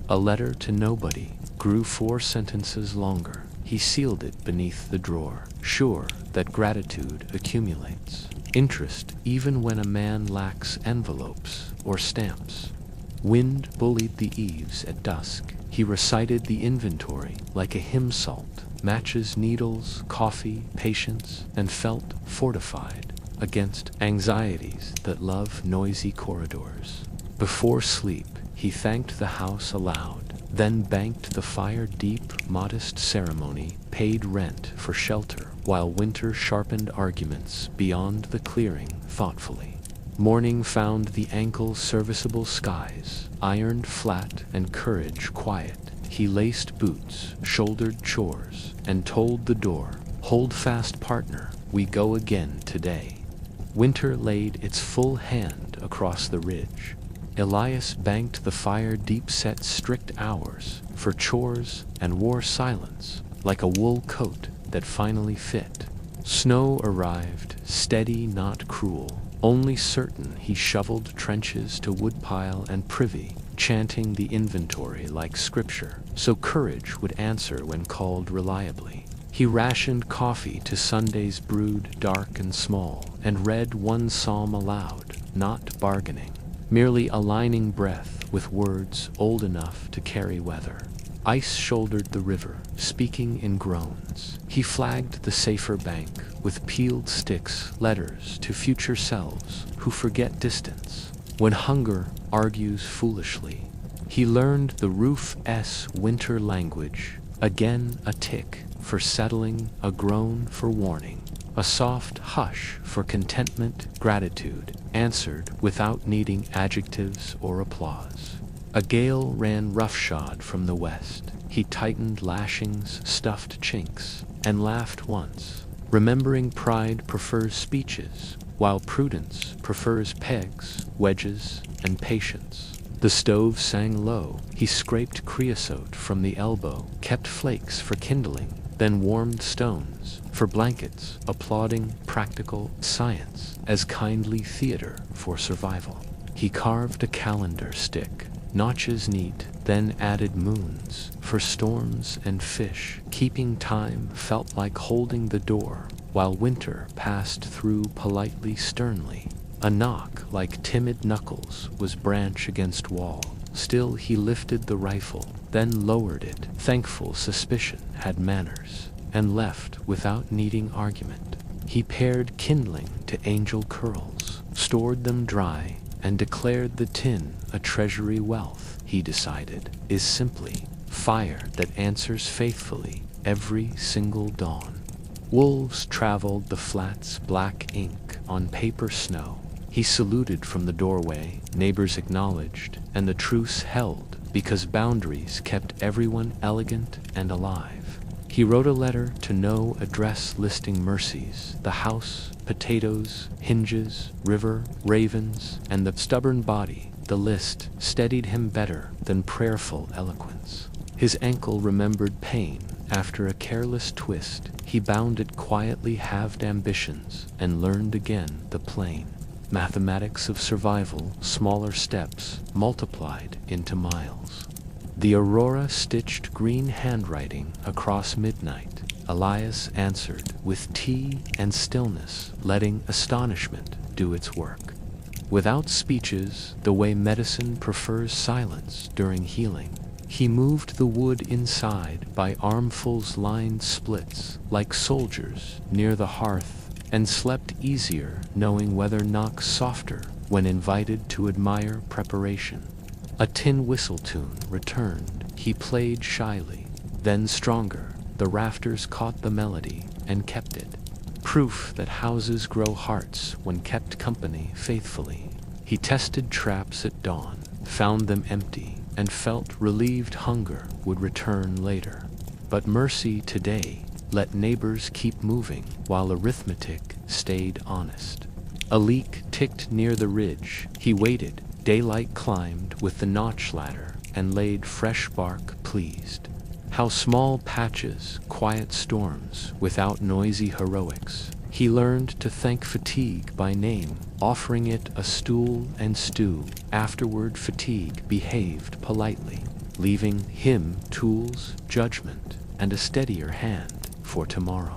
A letter to nobody grew 4 sentences longer. He sealed it beneath the drawer, sure that gratitude accumulates interest even when a man lacks envelopes or stamps. Wind bullied the eaves at dusk. He recited the inventory like a hymn salt, matches, needles, coffee, patience, and felt fortified against anxieties that love noisy corridors. Before sleep, he thanked the house aloud, then banked the fire deep, modest ceremony, paid rent for shelter, while winter sharpened arguments beyond the clearing thoughtfully. Morning found the ankle serviceable skies, ironed flat and courage quiet. He laced boots, shouldered chores, and told the door, "Hold fast, partner, we go again today." Winter laid its full hand across the ridge. Elias banked the fire deep-set strict hours for chores and wore silence like a wool coat that finally fit. Snow arrived, steady, not cruel, only certain. He shoveled trenches to woodpile and privy, chanting the inventory like scripture, so courage would answer when called reliably. He rationed coffee to Sundays brewed dark and small, and read one psalm aloud, not bargaining, merely aligning breath with words old enough to carry weather. Ice shouldered the river, speaking in groans. He flagged the safer bank with peeled sticks, letters to future selves who forget distance when hunger argues foolishly. He learned the roof's winter language, again a tick for settling, a groan for warning, a soft hush for contentment, gratitude, answered without needing adjectives or applause. A gale ran roughshod from the west. He tightened lashings, stuffed chinks, and laughed once, remembering pride prefers speeches, while prudence prefers pegs, wedges, and patience. The stove sang low. He scraped creosote from the elbow, kept flakes for kindling, then warmed stones for blankets, applauding practical science as kindly theater for survival. He carved a calendar stick, notches neat, then added moons for storms and fish. Keeping time felt like holding the door while winter passed through politely, sternly. A knock like timid knuckles was branch against wall. Still he lifted the rifle, then lowered it, thankful suspicion had manners, and left without needing argument. He paired kindling to angel curls, stored them dry, and declared the tin a treasury. Wealth, he decided, is simply fire that answers faithfully every single dawn. Wolves traveled the flats, black ink on paper snow. He saluted from the doorway, neighbors acknowledged, and the truce held because boundaries kept everyone elegant and alive. He wrote a letter to no address listing mercies, the house, potatoes, hinges, river, ravens, and the stubborn body. The list steadied him better than prayerful eloquence. His ankle remembered pain. After a careless twist, he bounded quietly, halved ambitions, and learned again the plain mathematics of survival, smaller steps multiplied into miles. The aurora stitched green handwriting across midnight. Elias answered with tea and stillness, letting astonishment do its work. Without speeches, the way medicine prefers silence during healing, he moved the wood inside by armfuls, lined splits, like soldiers near the hearth, and slept easier, knowing weather knocks softer when invited to admire preparation. A tin whistle tune returned. He played shyly, then stronger. The rafters caught the melody and kept it. Proof that houses grow hearts when kept company faithfully. He tested traps at dawn, found them empty, and felt relieved hunger would return later. But mercy today let neighbors keep moving while arithmetic stayed honest. A leak ticked near the ridge. He waited. Daylight climbed with the notch ladder and laid fresh bark, pleased. How small patches, quiet storms, without noisy heroics. He learned to thank fatigue by name, offering it a stool and stew. Afterward fatigue behaved politely, leaving him tools, judgment, and a steadier hand for tomorrow.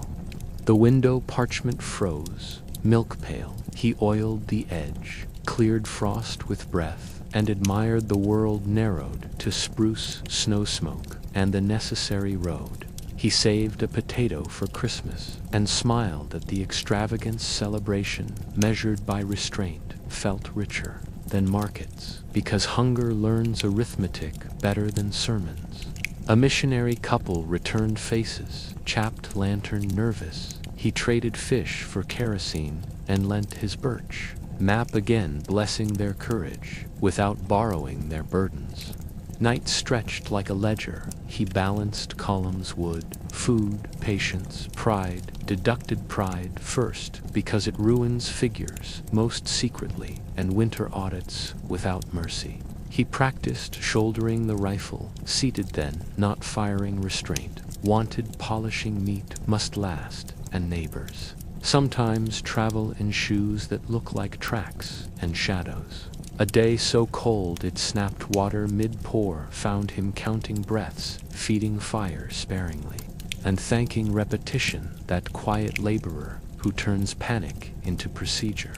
The window parchment froze, milk pail. He oiled the edge, cleared frost with breath, and admired the world narrowed to spruce, snow smoke, and the necessary road. He saved a potato for Christmas and smiled at the extravagant celebration measured by restraint, felt richer than markets, because hunger learns arithmetic better than sermons. A missionary couple returned faces, chapped lantern nervous. He traded fish for kerosene and lent his birch map again, blessing their courage without borrowing their burdens. Night stretched like a ledger. He balanced columns, wood, food, patience, pride, deducted pride first because it ruins figures most secretly, and winter audits without mercy. He practiced shouldering the rifle, seated then, not firing restraint. Wanted polishing meat must last, and neighbors sometimes travel in shoes that look like tracks and shadows. A day so cold it snapped water mid-pour found him counting breaths, feeding fire sparingly, and thanking repetition, that quiet laborer who turns panic into procedure.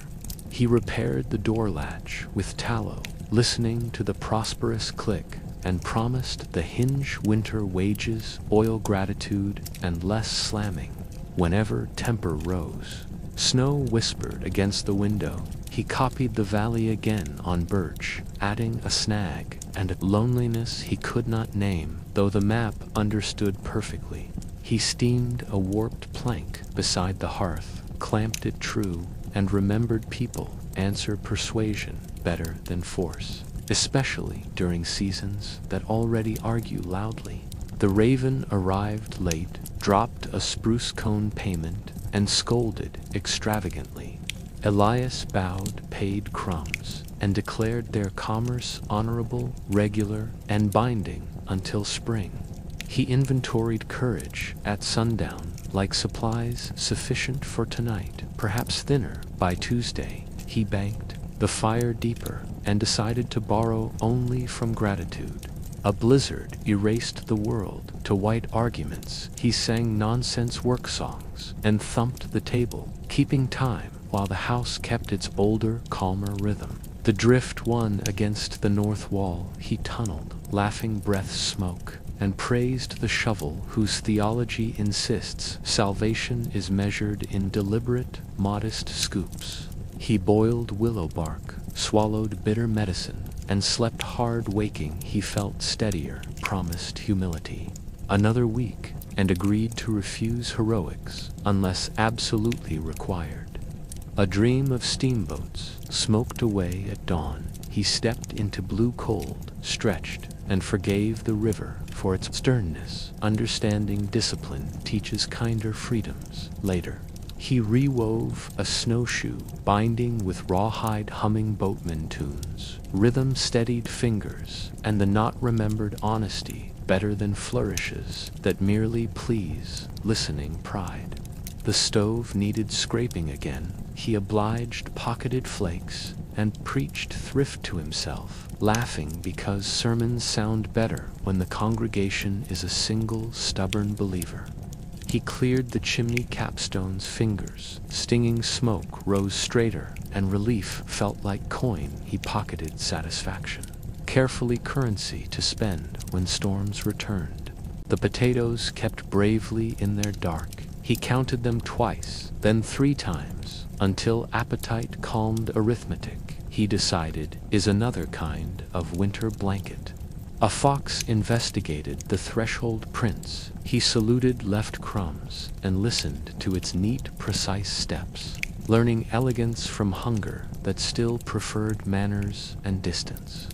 He repaired the door latch with tallow, listening to the prosperous click, and promised the hinge winter wages, oil gratitude, and less slamming whenever temper rose. Snow whispered against the window. He copied the valley again on birch, adding a snag and a loneliness he could not name, though the map understood perfectly. He steamed a warped plank beside the hearth, clamped it true, and remembered people answer persuasion better than force, especially during seasons that already argue loudly. The raven arrived late, dropped a spruce cone payment, and scolded extravagantly. Elias bowed, paid crumbs, and declared their commerce honorable, regular, and binding until spring. He inventoried courage at sundown, like supplies sufficient for tonight, perhaps thinner by Tuesday. He banked the fire deeper and decided to borrow only from gratitude. A blizzard erased the world to white arguments. He sang nonsense work songs and thumped the table, keeping time while the house kept its older, calmer rhythm. The drift won against the north wall. He tunneled, laughing breath smoke, and praised the shovel whose theology insists salvation is measured in deliberate, modest scoops. He boiled willow bark, swallowed bitter medicine, and slept hard. Waking, he felt steadier, promised humility. Another week, and agreed to refuse heroics unless absolutely required. A dream of steamboats smoked away at dawn. He stepped into blue cold, stretched, and forgave the river for its sternness, understanding discipline teaches kinder freedoms later. He rewove a snowshoe binding with rawhide humming boatman tunes, rhythm steadied fingers, and the not remembered honesty better than flourishes that merely please listening pride. The stove needed scraping again. He obliged pocketed flakes and preached thrift to himself, laughing because sermons sound better when the congregation is a single stubborn believer. He cleared the chimney capstone's fingers. Stinging smoke rose straighter, and relief felt like coin. He pocketed satisfaction. Carefully currency to spend when storms returned. The potatoes kept bravely in their dark. He counted them twice, then 3 times, until appetite calmed arithmetic. He decided is another kind of winter blanket. A fox investigated the threshold prints. He saluted left crumbs and listened to its neat, precise steps, learning elegance from hunger that still preferred manners and distance.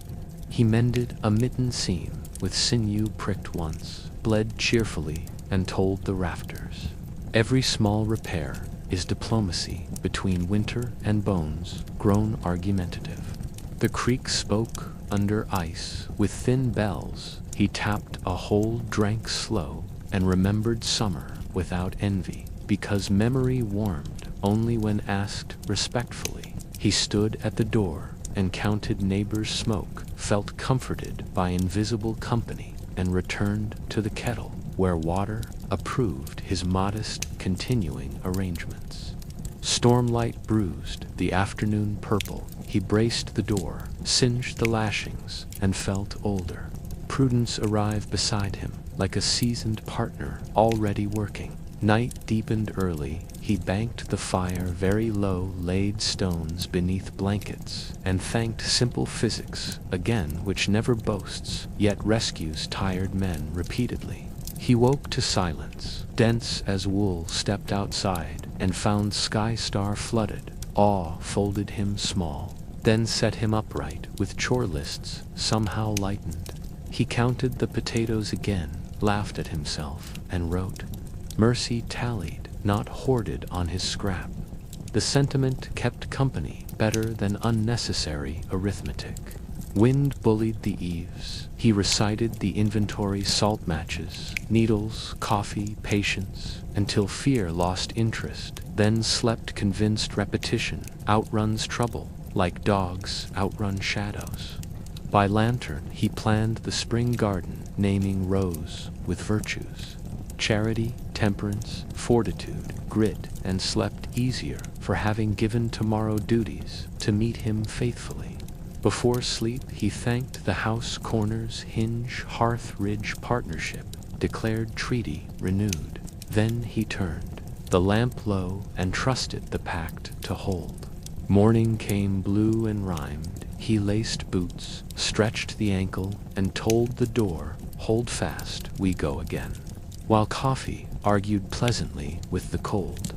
He mended a mitten seam with sinew pricked once, bled cheerfully, and told the rafters. Every small repair is diplomacy between winter and bones grown argumentative. The creek spoke under ice with thin bells. He tapped a hole, drank slow, and remembered summer without envy, because memory warmed only when asked respectfully. He stood at the door and counted neighbors' smoke, felt comforted by invisible company, and returned to the kettle, where water approved his modest continuing arrangements. Stormlight bruised the afternoon purple. He braced the door, singed the lashings, and felt older. Prudence arrived beside him, like a seasoned partner already working. Night deepened early. He banked the fire very low, laid stones beneath blankets, and thanked simple physics again, which never boasts, yet rescues tired men repeatedly. He woke to silence, dense as wool, stepped outside, and found sky star flooded. Awe folded him small, then set him upright with chore lists somehow lightened. He counted the potatoes again, laughed at himself, and wrote. Mercy tallied, not hoarded on his scrap. The sentiment kept company better than unnecessary arithmetic. Wind bullied the eaves. He recited the inventory: salt matches, needles, coffee, patience, until fear lost interest, then slept convinced repetition outruns trouble, like dogs outrun shadows. By lantern he planned the spring garden, naming rows with virtues: charity, temperance, fortitude, grit, and slept easier for having given tomorrow duties to meet him faithfully. Before sleep he thanked the house corners, hinge, hearth ridge partnership, declared treaty renewed. Then he turned the lamp low and trusted the pact to hold. Morning came blue and rhymed. He laced boots, stretched the ankle, and told the door, hold fast, we go again. While coffee argued pleasantly with the cold.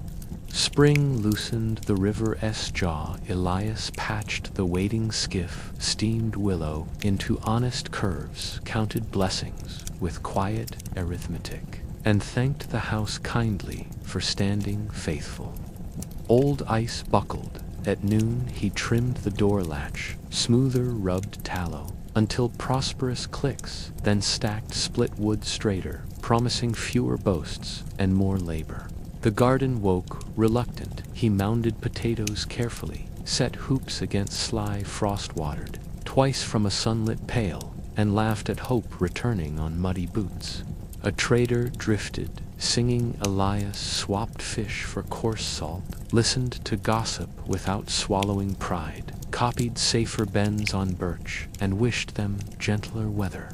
Spring loosened the river's jaw. Elias patched the waiting skiff, steamed willow into honest curves, counted blessings with quiet arithmetic, and thanked the house kindly for standing faithful. Old ice buckled. At noon he trimmed the door latch, smoother rubbed tallow, until prosperous clicks, then stacked split wood straighter, promising fewer boasts and more labor. The garden woke, reluctant. He mounded potatoes carefully, set hoops against sly frost-watered, twice from a sunlit pail, and laughed at hope returning on muddy boots. A trader drifted, singing. Elias swapped fish for coarse salt, listened to gossip without swallowing pride, copied safer bends on birch, and wished them gentler weather.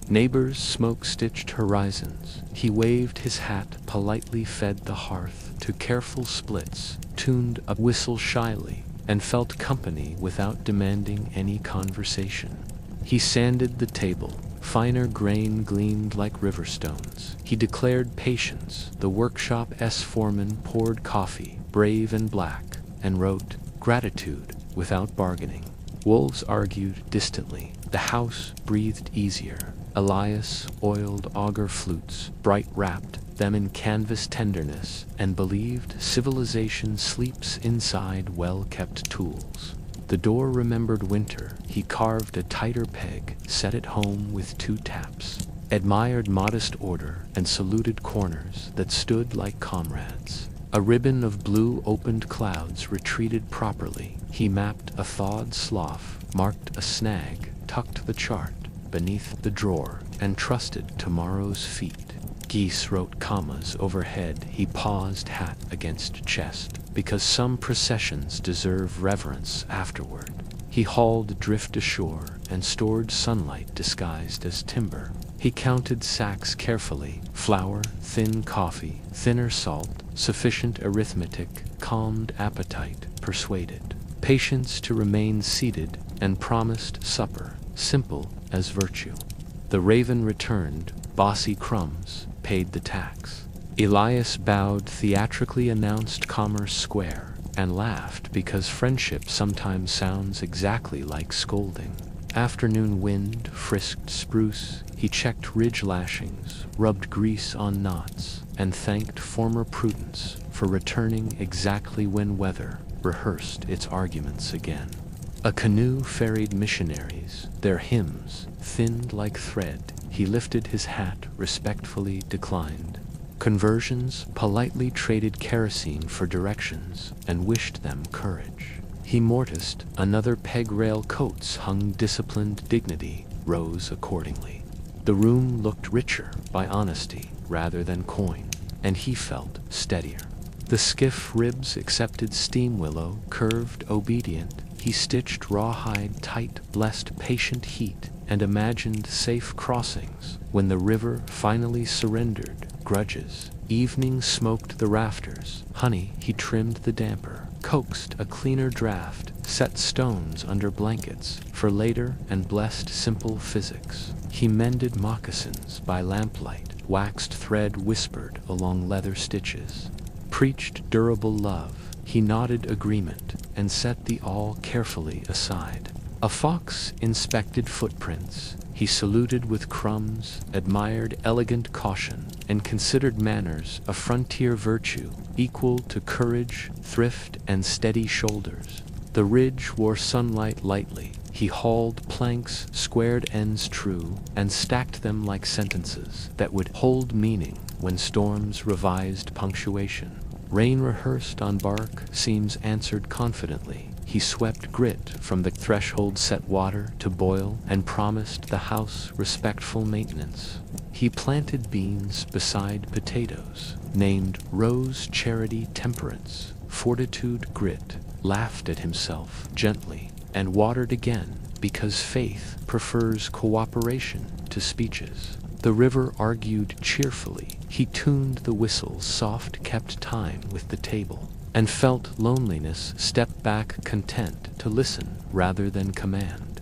Neighbors smoke-stitched horizons. He waved his hat, politely fed the hearth to careful splits, tuned a whistle shyly, and felt company without demanding any conversation. He sanded the table. Finer grain gleamed like river stones. He declared patience. The workshop's foreman poured coffee, brave and black, and wrote gratitude without bargaining. Wolves argued distantly. The house breathed easier. Elias oiled auger flutes, bright wrapped them in canvas tenderness, and believed civilization sleeps inside well-kept tools. The door remembered winter. He carved a tighter peg, set it home with 2 taps, admired modest order, and saluted corners that stood like comrades. A ribbon of blue opened clouds retreated properly. He mapped a thawed slough, marked a snag, tucked the chart beneath the drawer, and trusted tomorrow's feet. Geese wrote commas overhead. He paused, hat against chest, because some processions deserve reverence afterward. He hauled drift ashore and stored sunlight disguised as timber. He counted sacks carefully, flour, thin coffee, thinner salt, sufficient arithmetic, calmed appetite, persuaded patience to remain seated, and promised supper, simple as virtue. The raven returned, bossy crumbs, paid the tax. Elias bowed, theatrically announced Commerce Square, and laughed because friendship sometimes sounds exactly like scolding. Afternoon wind frisked spruce. He checked ridge lashings, rubbed grease on knots, and thanked former prudence for returning exactly when weather rehearsed its arguments again. A canoe ferried missionaries, their hymns thinned like thread. He lifted his hat, respectfully declined. Conversions politely traded kerosene for directions and wished them courage. He mortised another peg rail. Coats hung disciplined dignity, rose accordingly. The room looked richer by honesty rather than coin, and he felt steadier. The skiff ribs accepted steam willow, curved obedient. He stitched rawhide tight, blessed patient heat, and imagined safe crossings when the river finally surrendered grudges. Evening smoked the rafters. Honey, he trimmed the damper, coaxed a cleaner draft, set stones under blankets for later, and blessed simple physics. He mended moccasins by lamplight, waxed thread whispered along leather stitches, preached durable love. He nodded agreement and set the all carefully aside. A fox inspected footprints. He saluted with crumbs, admired elegant caution, and considered manners a frontier virtue equal to courage, thrift, and steady shoulders. The ridge wore sunlight lightly. He hauled planks, squared ends true, and stacked them like sentences that would hold meaning when storms revised punctuation. Rain rehearsed on bark, seams answered confidently. He swept grit from the threshold, set water to boil, and promised the house respectful maintenance. He planted beans beside potatoes, named Rose, Charity, Temperance, Fortitude, Grit, laughed at himself gently, and watered again because faith prefers cooperation to speeches. The river argued cheerfully. He tuned the whistles, soft, kept time with the table, and felt loneliness, stepped back content to listen rather than command.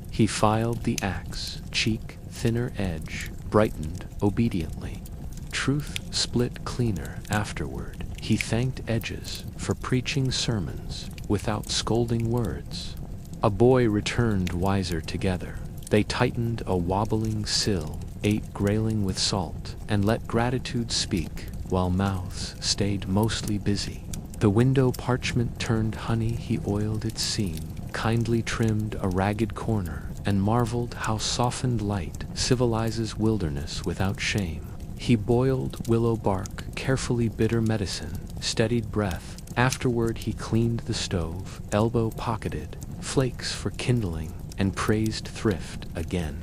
He filed the axe, cheek, thinner edge, brightened obediently. Truth split cleaner afterward. He thanked edges for preaching sermons without scolding words. A boy returned wiser together. They tightened a wobbling sill, ate grailing with salt, and let gratitude speak while mouths stayed mostly busy. The window parchment turned honey. He oiled its seam, kindly trimmed a ragged corner, and marveled how softened light civilizes wilderness without shame. He boiled willow bark, carefully bitter medicine, steadied breath. Afterward he cleaned the stove, elbow pocketed, flakes for kindling, and praised thrift again.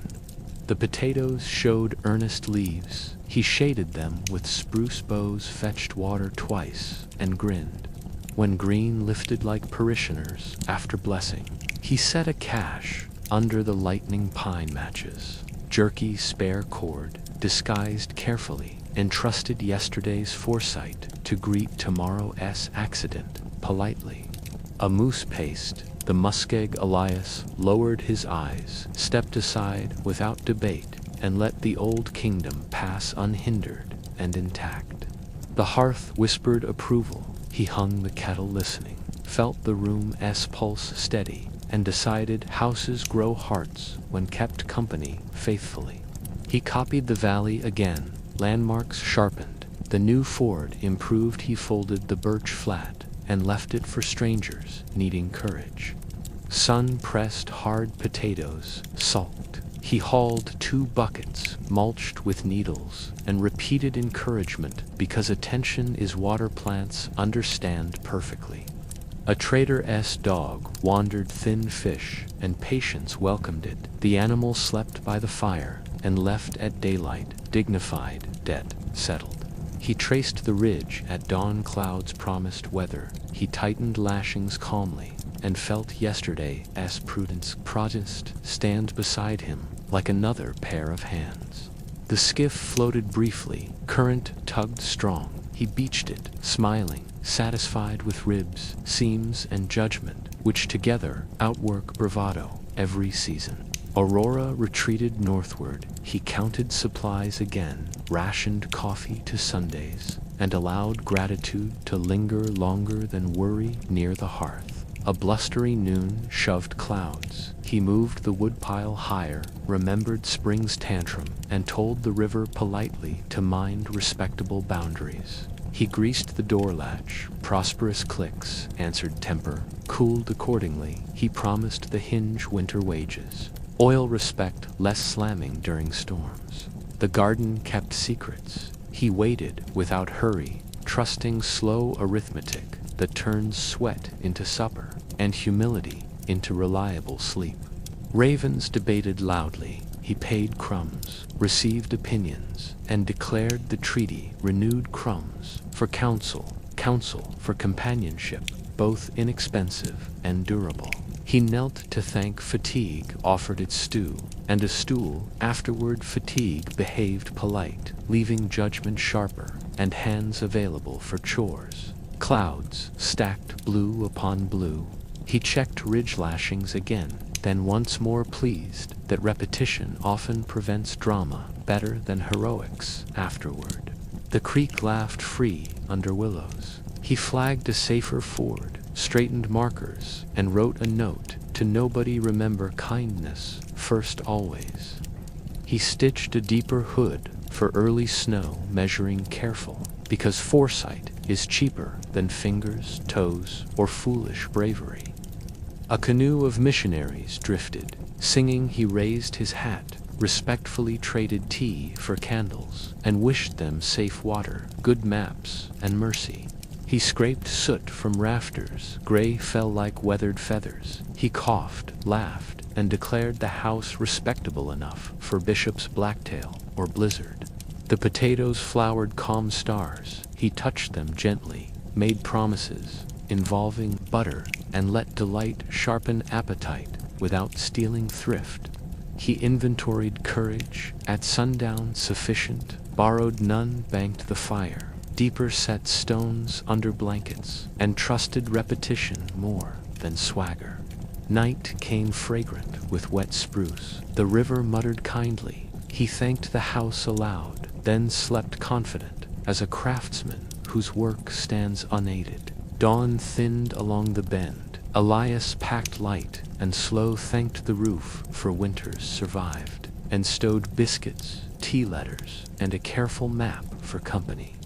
The potatoes showed earnest leaves. He shaded them with spruce boughs, fetched water twice, and grinned. When green lifted like parishioners after blessing, he set a cache under the lightning pine matches. Jerky spare cord, disguised carefully, entrusted yesterday's foresight to greet tomorrow's accident politely. A moose paced the muskeg. Elias lowered his eyes, stepped aside without debate, and let the old kingdom pass unhindered and intact. The hearth whispered approval. He hung the kettle listening, felt the room's pulse steady, and decided houses grow hearts when kept company faithfully. He copied the valley again, landmarks sharpened. The new ford improved. He folded the birch flat and left it for strangers needing courage. Sun pressed hard potatoes, sulked. He hauled 2 buckets, mulched with needles, and repeated encouragement because attention is water plants understand perfectly. A trader's dog wandered thin fish, and patience welcomed it. The animal slept by the fire and left at daylight, dignified, debt settled. He traced the ridge at dawn. Clouds promised weather. He tightened lashings calmly and felt yesterday's prudence protest stand beside him like another pair of hands. The skiff floated briefly, current tugged strong. He beached it, smiling, satisfied with ribs, seams, and judgment, which together outwork bravado every season. Aurora retreated northward. He counted supplies again, rationed coffee to Sundays, and allowed gratitude to linger longer than worry near the hearth. A blustery noon shoved clouds. He moved the woodpile higher, remembered spring's tantrum, and told the river politely to mind respectable boundaries. He greased the door latch. Prosperous clicks answered temper. Cooled accordingly, he promised the hinge winter wages. Oil respect, less slamming during storms. The garden kept secrets. He waited without hurry, trusting slow arithmetic that turns sweat into supper and humility into reliable sleep. Ravens debated loudly. He paid crumbs, received opinions, and declared the treaty. Renewed crumbs for counsel, counsel for companionship, both inexpensive and durable. He knelt to thank fatigue, offered its stew, and a stool. Afterward fatigue behaved polite, leaving judgment sharper and hands available for chores. Clouds stacked blue upon blue. He checked ridge lashings again, then once more pleased that repetition often prevents drama better than heroics afterward. The creek laughed free under willows. He flagged a safer ford, straightened markers, and wrote a note to nobody. Remember kindness first always. He stitched a deeper hood for early snow, measuring careful, because foresight is cheaper than fingers, toes, or foolish bravery. A canoe of missionaries drifted. Singing, he raised his hat, respectfully traded tea for candles, and wished them safe water, good maps, and mercy. He scraped soot from rafters. Gray fell like weathered feathers. He coughed, laughed, and declared the house respectable enough for Bishop's blacktail or blizzard. The potatoes flowered calm stars. He touched them gently, made promises involving butter, and let delight sharpen appetite without stealing thrift. He inventoried courage. At sundown sufficient, borrowed none, banked the fire, deeper set stones under blankets, and trusted repetition more than swagger. Night came fragrant with wet spruce. The river muttered kindly. He thanked the house aloud, then slept confident as a craftsman whose work stands unaided. Dawn thinned along the bend. Elias packed light and slow, thanked the roof for winters survived, and stowed biscuits, tea letters, and a careful map for company.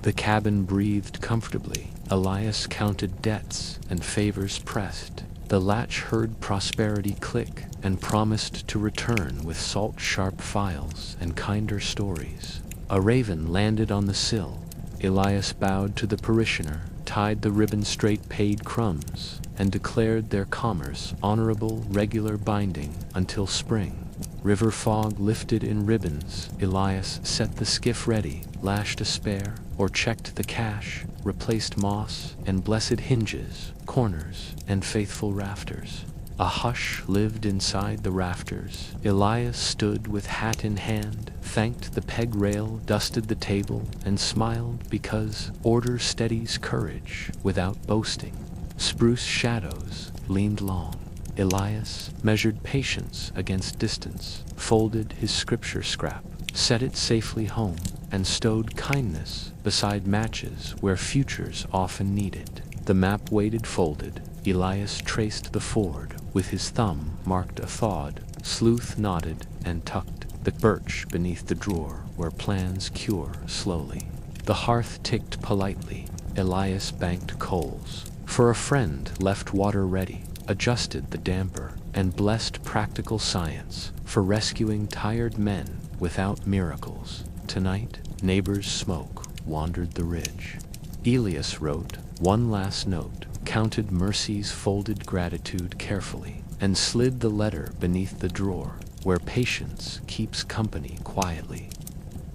The cabin breathed comfortably. Elias counted debts and favors pressed. The latch heard prosperity click and promised to return with salt-sharp files and kinder stories. A raven landed on the sill. Elias bowed to the parishioner, tied the ribbon straight, paid crumbs, and declared their commerce honorable, regular binding until spring. River fog lifted in ribbons. Elias set the skiff ready, lashed a spare, or checked the cash, replaced moss and blessed hinges, corners, and faithful rafters. A hush lived inside the rafters. Elias stood with hat in hand, thanked the peg rail, dusted the table, and smiled because order steadies courage without boasting. Spruce shadows leaned long. Elias measured patience against distance, folded his scripture scrap, set it safely home, and stowed kindness beside matches where futures often needed. The map waited folded. Elias traced the ford with his thumb, marked a thawed. Sleuth nodded and tucked the birch beneath the drawer where plans cure slowly. The hearth ticked politely. Elias banked coals. For a friend left water ready, adjusted the damper, and blessed practical science for rescuing tired men without miracles. Tonight, neighbors' smoke wandered the ridge. Elias wrote one last note, counted Mercy's folded gratitude carefully, and slid the letter beneath the drawer where patience keeps company quietly.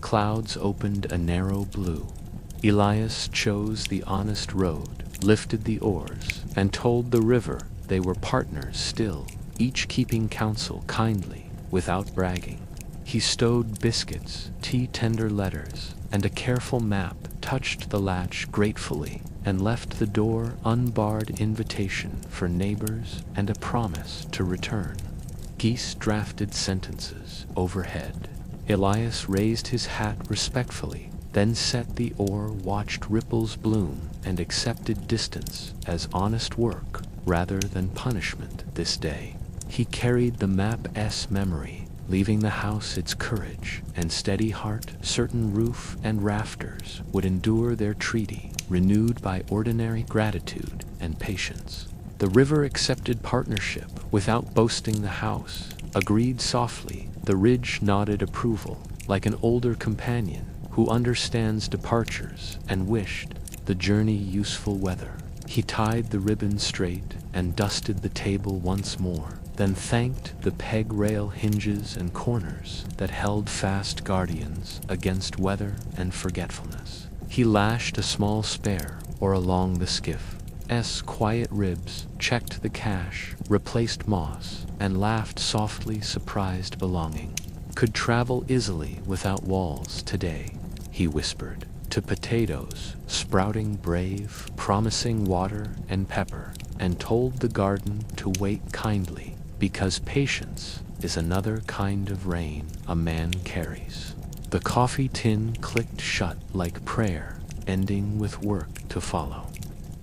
Clouds opened a narrow blue. Elias chose the honest road, lifted the oars, and told the river they were partners still, each keeping counsel kindly, without bragging. He stowed biscuits, tea-tender letters, and a careful map, touched the latch gratefully, and left the door unbarred invitation for neighbors and a promise to return. Geese drafted sentences overhead. Elias raised his hat respectfully, then set the oar, watched ripples bloom, and accepted distance as honest work rather than punishment this day. He carried the map's memory, leaving the house its courage and steady heart, certain roof and rafters would endure their treaty, renewed by ordinary gratitude and patience. The river accepted partnership without boasting the house, agreed softly, the ridge nodded approval, like an older companion who understands departures and wished the journey useful weather. He tied the ribbon straight and dusted the table once more, then thanked the peg rail hinges and corners that held fast guardians against weather and forgetfulness. He lashed a small spare oar along the skiff's quiet ribs, checked the cash, replaced moss, and laughed softly, surprised belonging. Could travel easily without walls today, he whispered, to potatoes, sprouting brave, promising water and pepper, and told the garden to wait kindly, because patience is another kind of rain a man carries. The coffee tin clicked shut like prayer, ending with work to follow.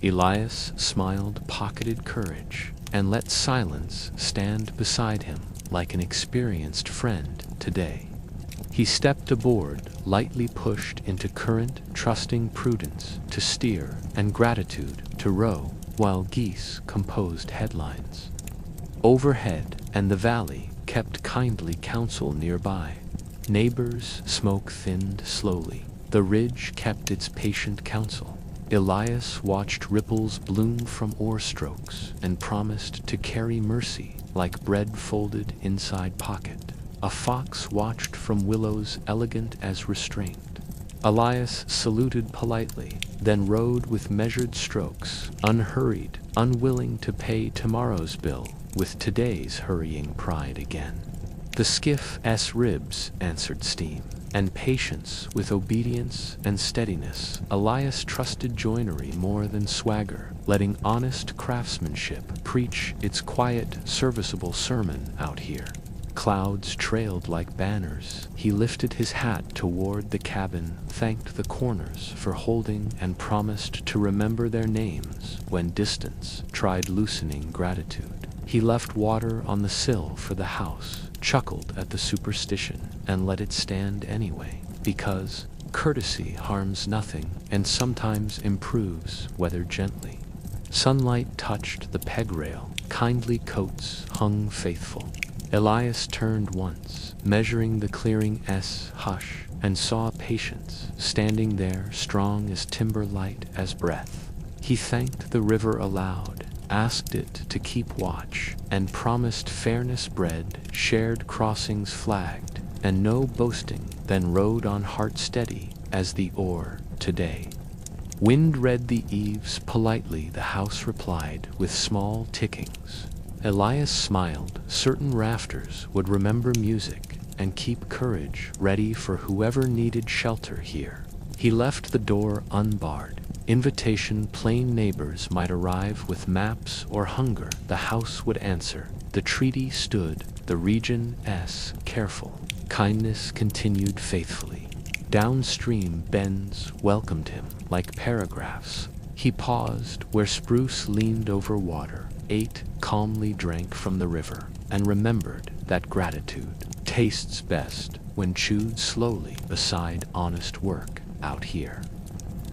Elias smiled, pocketed courage, and let silence stand beside him like an experienced friend today. He stepped aboard, lightly pushed into current, trusting prudence to steer and gratitude to row, while geese composed headlines. Overhead and the valley kept kindly counsel nearby. Neighbors' smoke thinned slowly. The ridge kept its patient counsel. Elias watched ripples bloom from oar strokes and promised to carry mercy like bread folded inside pocket. A fox watched from willows elegant as restraint. Elias saluted politely, then rowed with measured strokes, unhurried, unwilling to pay tomorrow's bill with today's hurrying pride again. The skiff's ribs answered steam, and patience with obedience and steadiness. Elias trusted joinery more than swagger, letting honest craftsmanship preach its quiet, serviceable sermon out here. Clouds trailed like banners. He lifted his hat toward the cabin, thanked the corners for holding, and promised to remember their names when distance tried loosening gratitude. He left water on the sill for the house, chuckled at the superstition, and let it stand anyway, because courtesy harms nothing and sometimes improves, whether gently. Sunlight touched the peg rail, kindly coats hung faithful. Elias turned once, measuring the clearing's hush, and saw patience standing there, strong as timber, light as breath. He thanked the river aloud, asked it to keep watch, and promised fairness bred, shared crossings flagged, and no boasting, then rode on heart steady as the oar today. Wind read the eaves politely, the house replied with small tickings. Elias smiled, certain rafters would remember music and keep courage ready for whoever needed shelter here. He left the door unbarred. Invitation plain neighbors might arrive with maps or hunger, the house would answer. The treaty stood, the region's careful. Kindness continued faithfully. Downstream bends welcomed him like paragraphs. He paused where spruce leaned over water, ate, calmly drank from the river, and remembered that gratitude tastes best when chewed slowly beside honest work out here.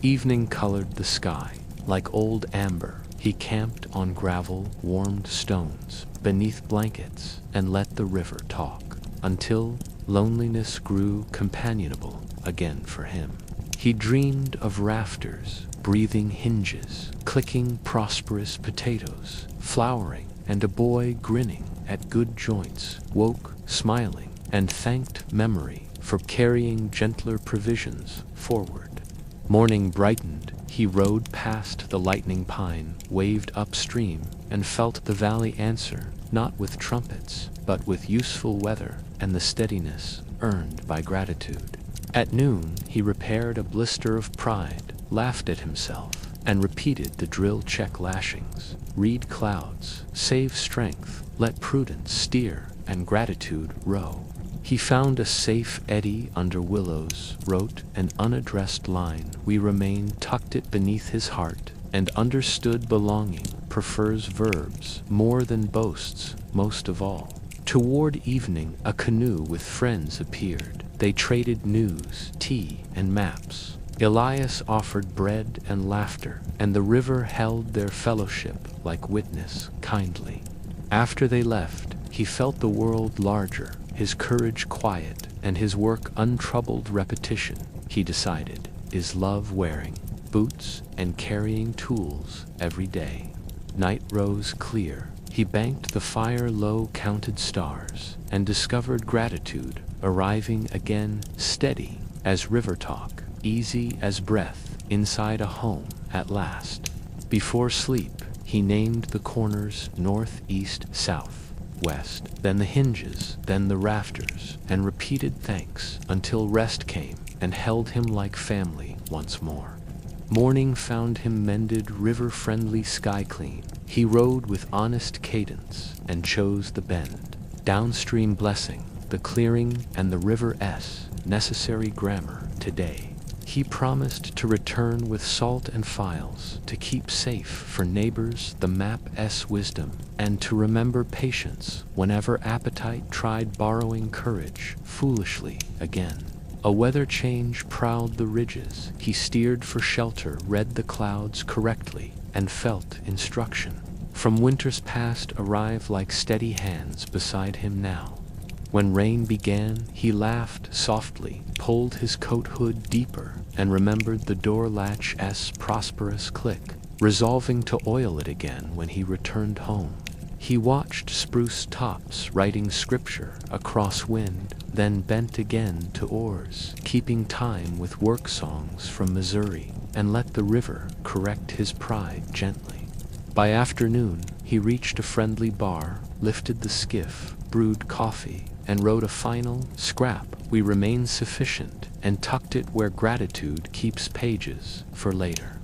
Evening colored the sky like old amber. He camped on gravel-warmed stones beneath blankets and let the river talk until loneliness grew companionable again for him. He dreamed of rafters, breathing hinges, clicking prosperous potatoes, flowering, and a boy grinning at good joints, woke, smiling, and thanked memory for carrying gentler provisions forward. Morning brightened, he rode past the lightning pine, waved upstream, and felt the valley answer, not with trumpets, but with useful weather and the steadiness earned by gratitude. At noon, he repaired a blister of pride, laughed at himself, and repeated the drill check lashings. Read clouds, save strength, let prudence steer, and gratitude row. He found a safe eddy under willows, wrote an unaddressed line. We remain, tucked it beneath his heart, and understood belonging prefers verbs more than boasts, most of all. Toward evening, a canoe with friends appeared. They traded news, tea, and maps. Elias offered bread and laughter, and the river held their fellowship like witness kindly. After they left, he felt the world larger, his courage quiet, and his work untroubled. Repetition, he decided, is love wearing boots and carrying tools every day. Night rose clear. He banked the fire low, counted stars, and discovered gratitude arriving again, steady as river talk, easy as breath, inside a home at last. Before sleep, he named the corners north, east, south, west, then the hinges, then the rafters, and repeated thanks until rest came and held him like family once more. Morning found him mended, river-friendly, sky-clean. He rode with honest cadence and chose the bend. Downstream blessing, the clearing, and the river S, necessary grammar today. He promised to return with salt and files, to keep safe for neighbors the map S wisdom, and to remember patience whenever appetite tried borrowing courage foolishly again. A weather change prowled the ridges. He steered for shelter, read the clouds correctly, and felt instruction. From winters past arrived like steady hands beside him now. When rain began, he laughed softly, pulled his coat hood deeper, and remembered the door latch's prosperous click, resolving to oil it again when he returned home. He watched spruce tops writing scripture across wind, then bent again to oars, keeping time with work songs from Missouri, and let the river correct his pride gently. By afternoon, he reached a friendly bar, lifted the skiff, brewed coffee, and wrote a final scrap. We remain sufficient, and tucked it where gratitude keeps pages for later.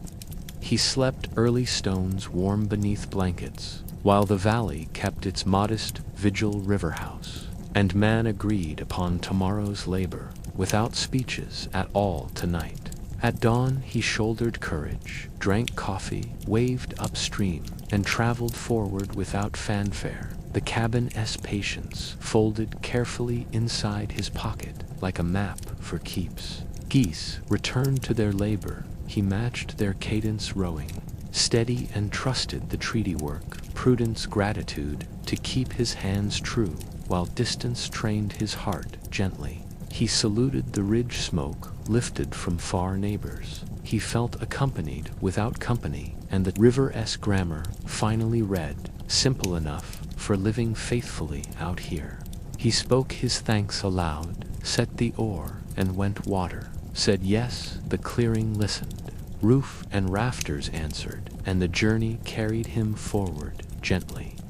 He slept early, stones warm beneath blankets, while the valley kept its modest vigil river house, and man agreed upon tomorrow's labor, without speeches at all tonight. At dawn he shouldered courage, drank coffee, waved upstream, and traveled forward without fanfare, the cabin's patience folded carefully inside his pocket like a map for keeps. Geese returned to their labor. He matched their cadence rowing, steady and trusted the treaty work, prudence, gratitude to keep his hands true, while distance trained his heart gently. He saluted the ridge smoke lifted from far neighbors. He felt accompanied without company, and the river's grammar finally read, simple enough for living faithfully out here. He spoke his thanks aloud, set the oar, and went water. Said yes, the clearing listened. Roof and rafters answered, and the journey carried him forward gently.